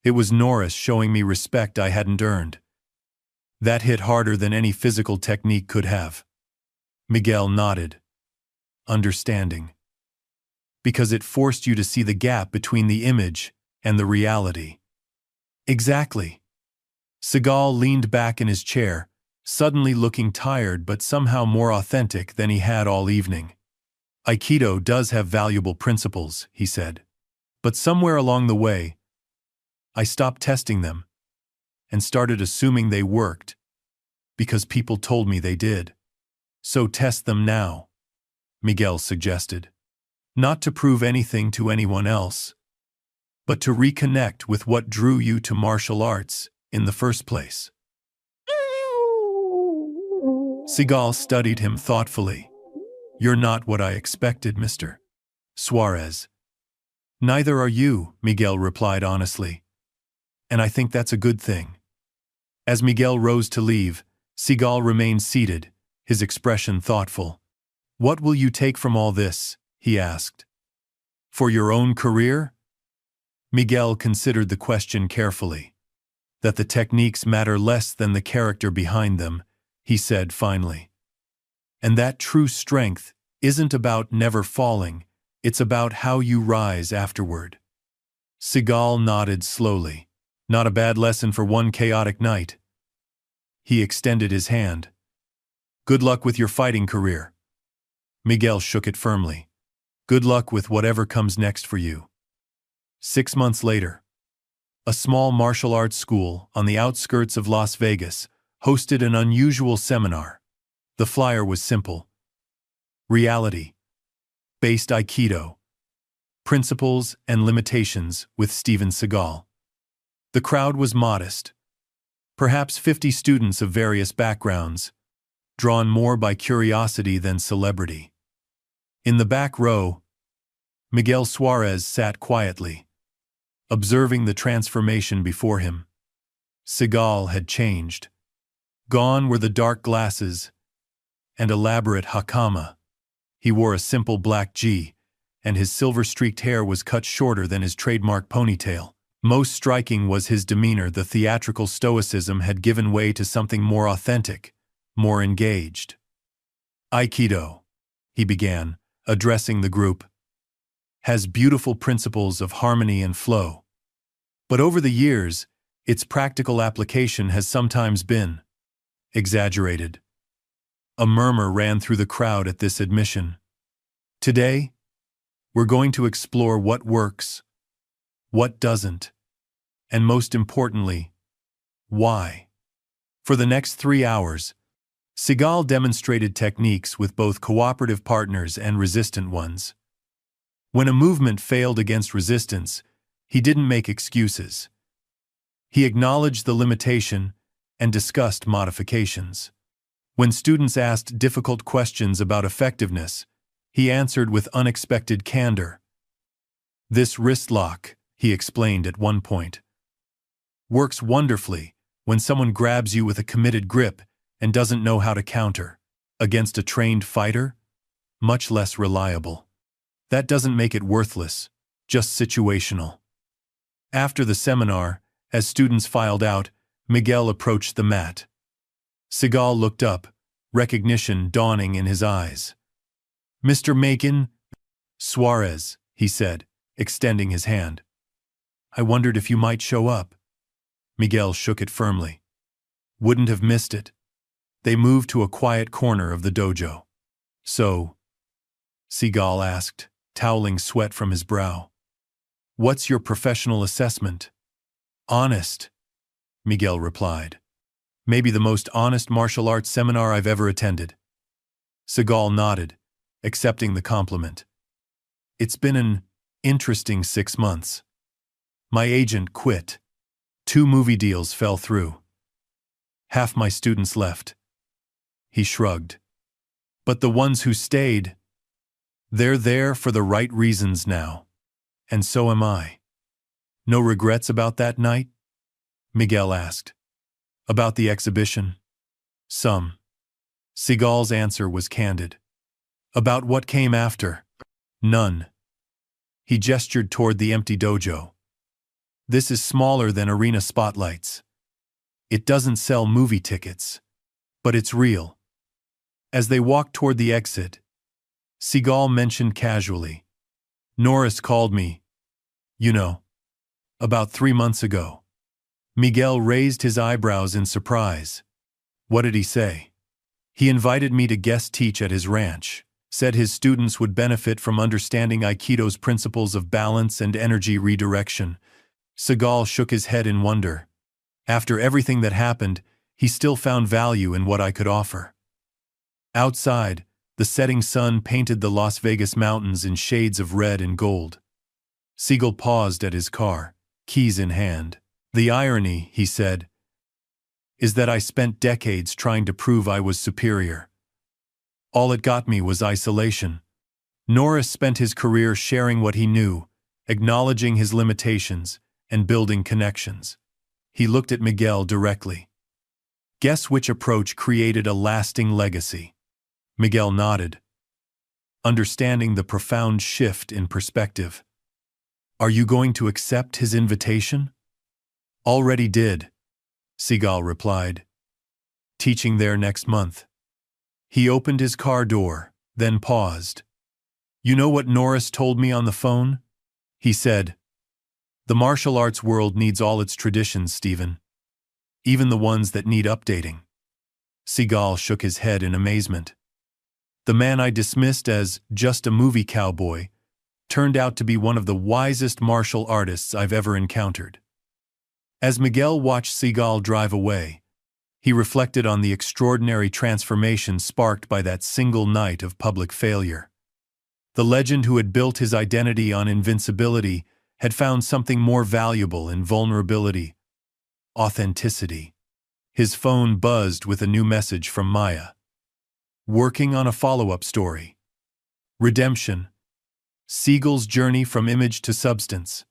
"It was Norris showing me respect I hadn't earned. That hit harder than any physical technique could have." Miguel nodded, understanding. "Because it forced you to see the gap between the image and the reality." "Exactly." Seagal leaned back in his chair, suddenly looking tired but somehow more authentic than he had all evening. "Aikido does have valuable principles," he said. "But somewhere along the way, I stopped testing them and started assuming they worked because people told me they did." "So test them now," Miguel suggested. "Not to prove anything to anyone else, but to reconnect with what drew you to martial arts in the first place." Seagal studied him thoughtfully. "You're not what I expected, Mr. Suarez." "Neither are you," Miguel replied honestly. "And I think that's a good thing." As Miguel rose to leave, Seagal remained seated, his expression thoughtful. "What will you take from all this?" he asked. "For your own career?" Miguel considered the question carefully. "That the techniques matter less than the character behind them," he said finally. "And that true strength isn't about never falling, it's about how you rise afterward." Seagal nodded slowly. "Not a bad lesson for one chaotic night." He extended his hand. "Good luck with your fighting career." Miguel shook it firmly. "Good luck with whatever comes next for you." 6 months later, a small martial arts school on the outskirts of Las Vegas hosted an unusual seminar. The flyer was simple. Reality-based Aikido. Principles and limitations with Steven Seagal. The crowd was modest. Perhaps 50 students of various backgrounds, drawn more by curiosity than celebrity. In the back row, Miguel Suarez sat quietly, observing the transformation before him. Seagal had changed. Gone were the dark glasses and elaborate hakama. He wore a simple black gi, and his silver-streaked hair was cut shorter than his trademark ponytail. Most striking was his demeanor. The theatrical stoicism had given way to something more authentic, more engaged. Aikido, he began, addressing the group, has beautiful principles of harmony and flow. But over the years, its practical application has sometimes been exaggerated. A murmur ran through the crowd at this admission. Today, we're going to explore what works, what doesn't, and most importantly, why. For the next 3 hours, Seagal demonstrated techniques with both cooperative partners and resistant ones. When a movement failed against resistance, he didn't make excuses. He acknowledged the limitation and discussed modifications. When students asked difficult questions about effectiveness, he answered with unexpected candor. This wrist lock, he explained at one point, works wonderfully when someone grabs you with a committed grip and doesn't know how to counter. Against a trained fighter, much less reliable. That doesn't make it worthless, just situational. After the seminar, as students filed out, Miguel approached the mat. Seagal looked up, recognition dawning in his eyes. "Mr. Macon?" "Suarez," he said, extending his hand. "I wondered if you might show up." Miguel shook it firmly. "Wouldn't have missed it." They moved to a quiet corner of the dojo. "So?" Seagal asked, toweling sweat from his brow. "What's your professional assessment?" "Honest," Miguel replied. "Maybe the most honest martial arts seminar I've ever attended." Seagal nodded, accepting the compliment. "It's been an interesting 6 months. My agent quit. 2 movie deals fell through. Half my students left." He shrugged. "But the ones who stayed, they're there for the right reasons now. And so am I." "No regrets about that night?" Miguel asked. "About the exhibition?" "Some." Seagal's answer was candid. "About what came after?" "None." He gestured toward the empty dojo. "This is smaller than arena spotlights. It doesn't sell movie tickets. But it's real." As they walked toward the exit, Seagal mentioned casually, "Norris called me, about 3 months ago." Miguel raised his eyebrows in surprise. "What did he say?" "He invited me to guest teach at his ranch, said his students would benefit from understanding Aikido's principles of balance and energy redirection." Seagal shook his head in wonder. After everything that happened, he still found value in what I could offer. Outside, the setting sun painted the Las Vegas mountains in shades of red and gold. Seagal paused at his car, keys in hand. "The irony," he said, "is that I spent decades trying to prove I was superior. All it got me was isolation." Norris spent his career sharing what he knew, acknowledging his limitations, and building connections. He looked at Miguel directly. "Guess which approach created a lasting legacy?" Miguel nodded, understanding the profound shift in perspective. "Are you going to accept his invitation?" "Already did," Seagal replied. "Teaching there next month." He opened his car door, then paused. "You know what Norris told me on the phone?" He said, "The martial arts world needs all its traditions, Stephen. Even the ones that need updating." Seagal shook his head in amazement. The man I dismissed as just a movie cowboy turned out to be one of the wisest martial artists I've ever encountered. As Miguel watched Seagal drive away, He reflected on the extraordinary transformation sparked by that single night of public failure. The legend who had built his identity on invincibility had found something more valuable in vulnerability: authenticity. His phone buzzed with a new message from Maya. Working on a follow-up story. Redemption. Seagal's journey from image to substance.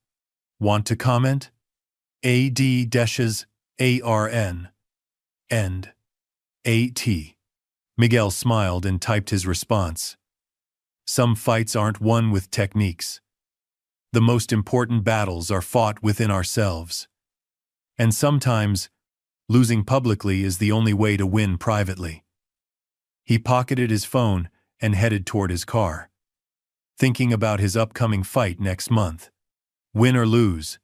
Want to comment? AD-ARN. End. AT. Miguel smiled and typed his response. Some fights aren't won with techniques. The most important battles are fought within ourselves. And sometimes, losing publicly is the only way to win privately. He pocketed his phone and headed toward his car, thinking about his upcoming fight next month. Win or lose.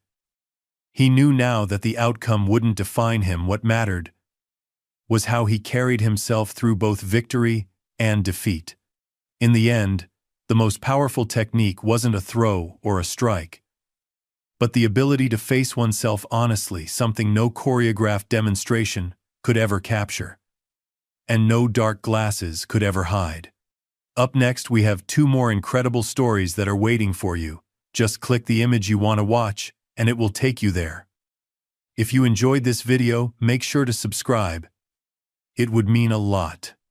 He knew now that the outcome wouldn't define him. What mattered was how he carried himself through both victory and defeat. In the end, the most powerful technique wasn't a throw or a strike, but the ability to face oneself honestly, something no choreographed demonstration could ever capture, and no dark glasses could ever hide. Up next, we have 2 more incredible stories that are waiting for you. Just click the image you want to watch, and it will take you there. If you enjoyed this video, make sure to subscribe. It would mean a lot.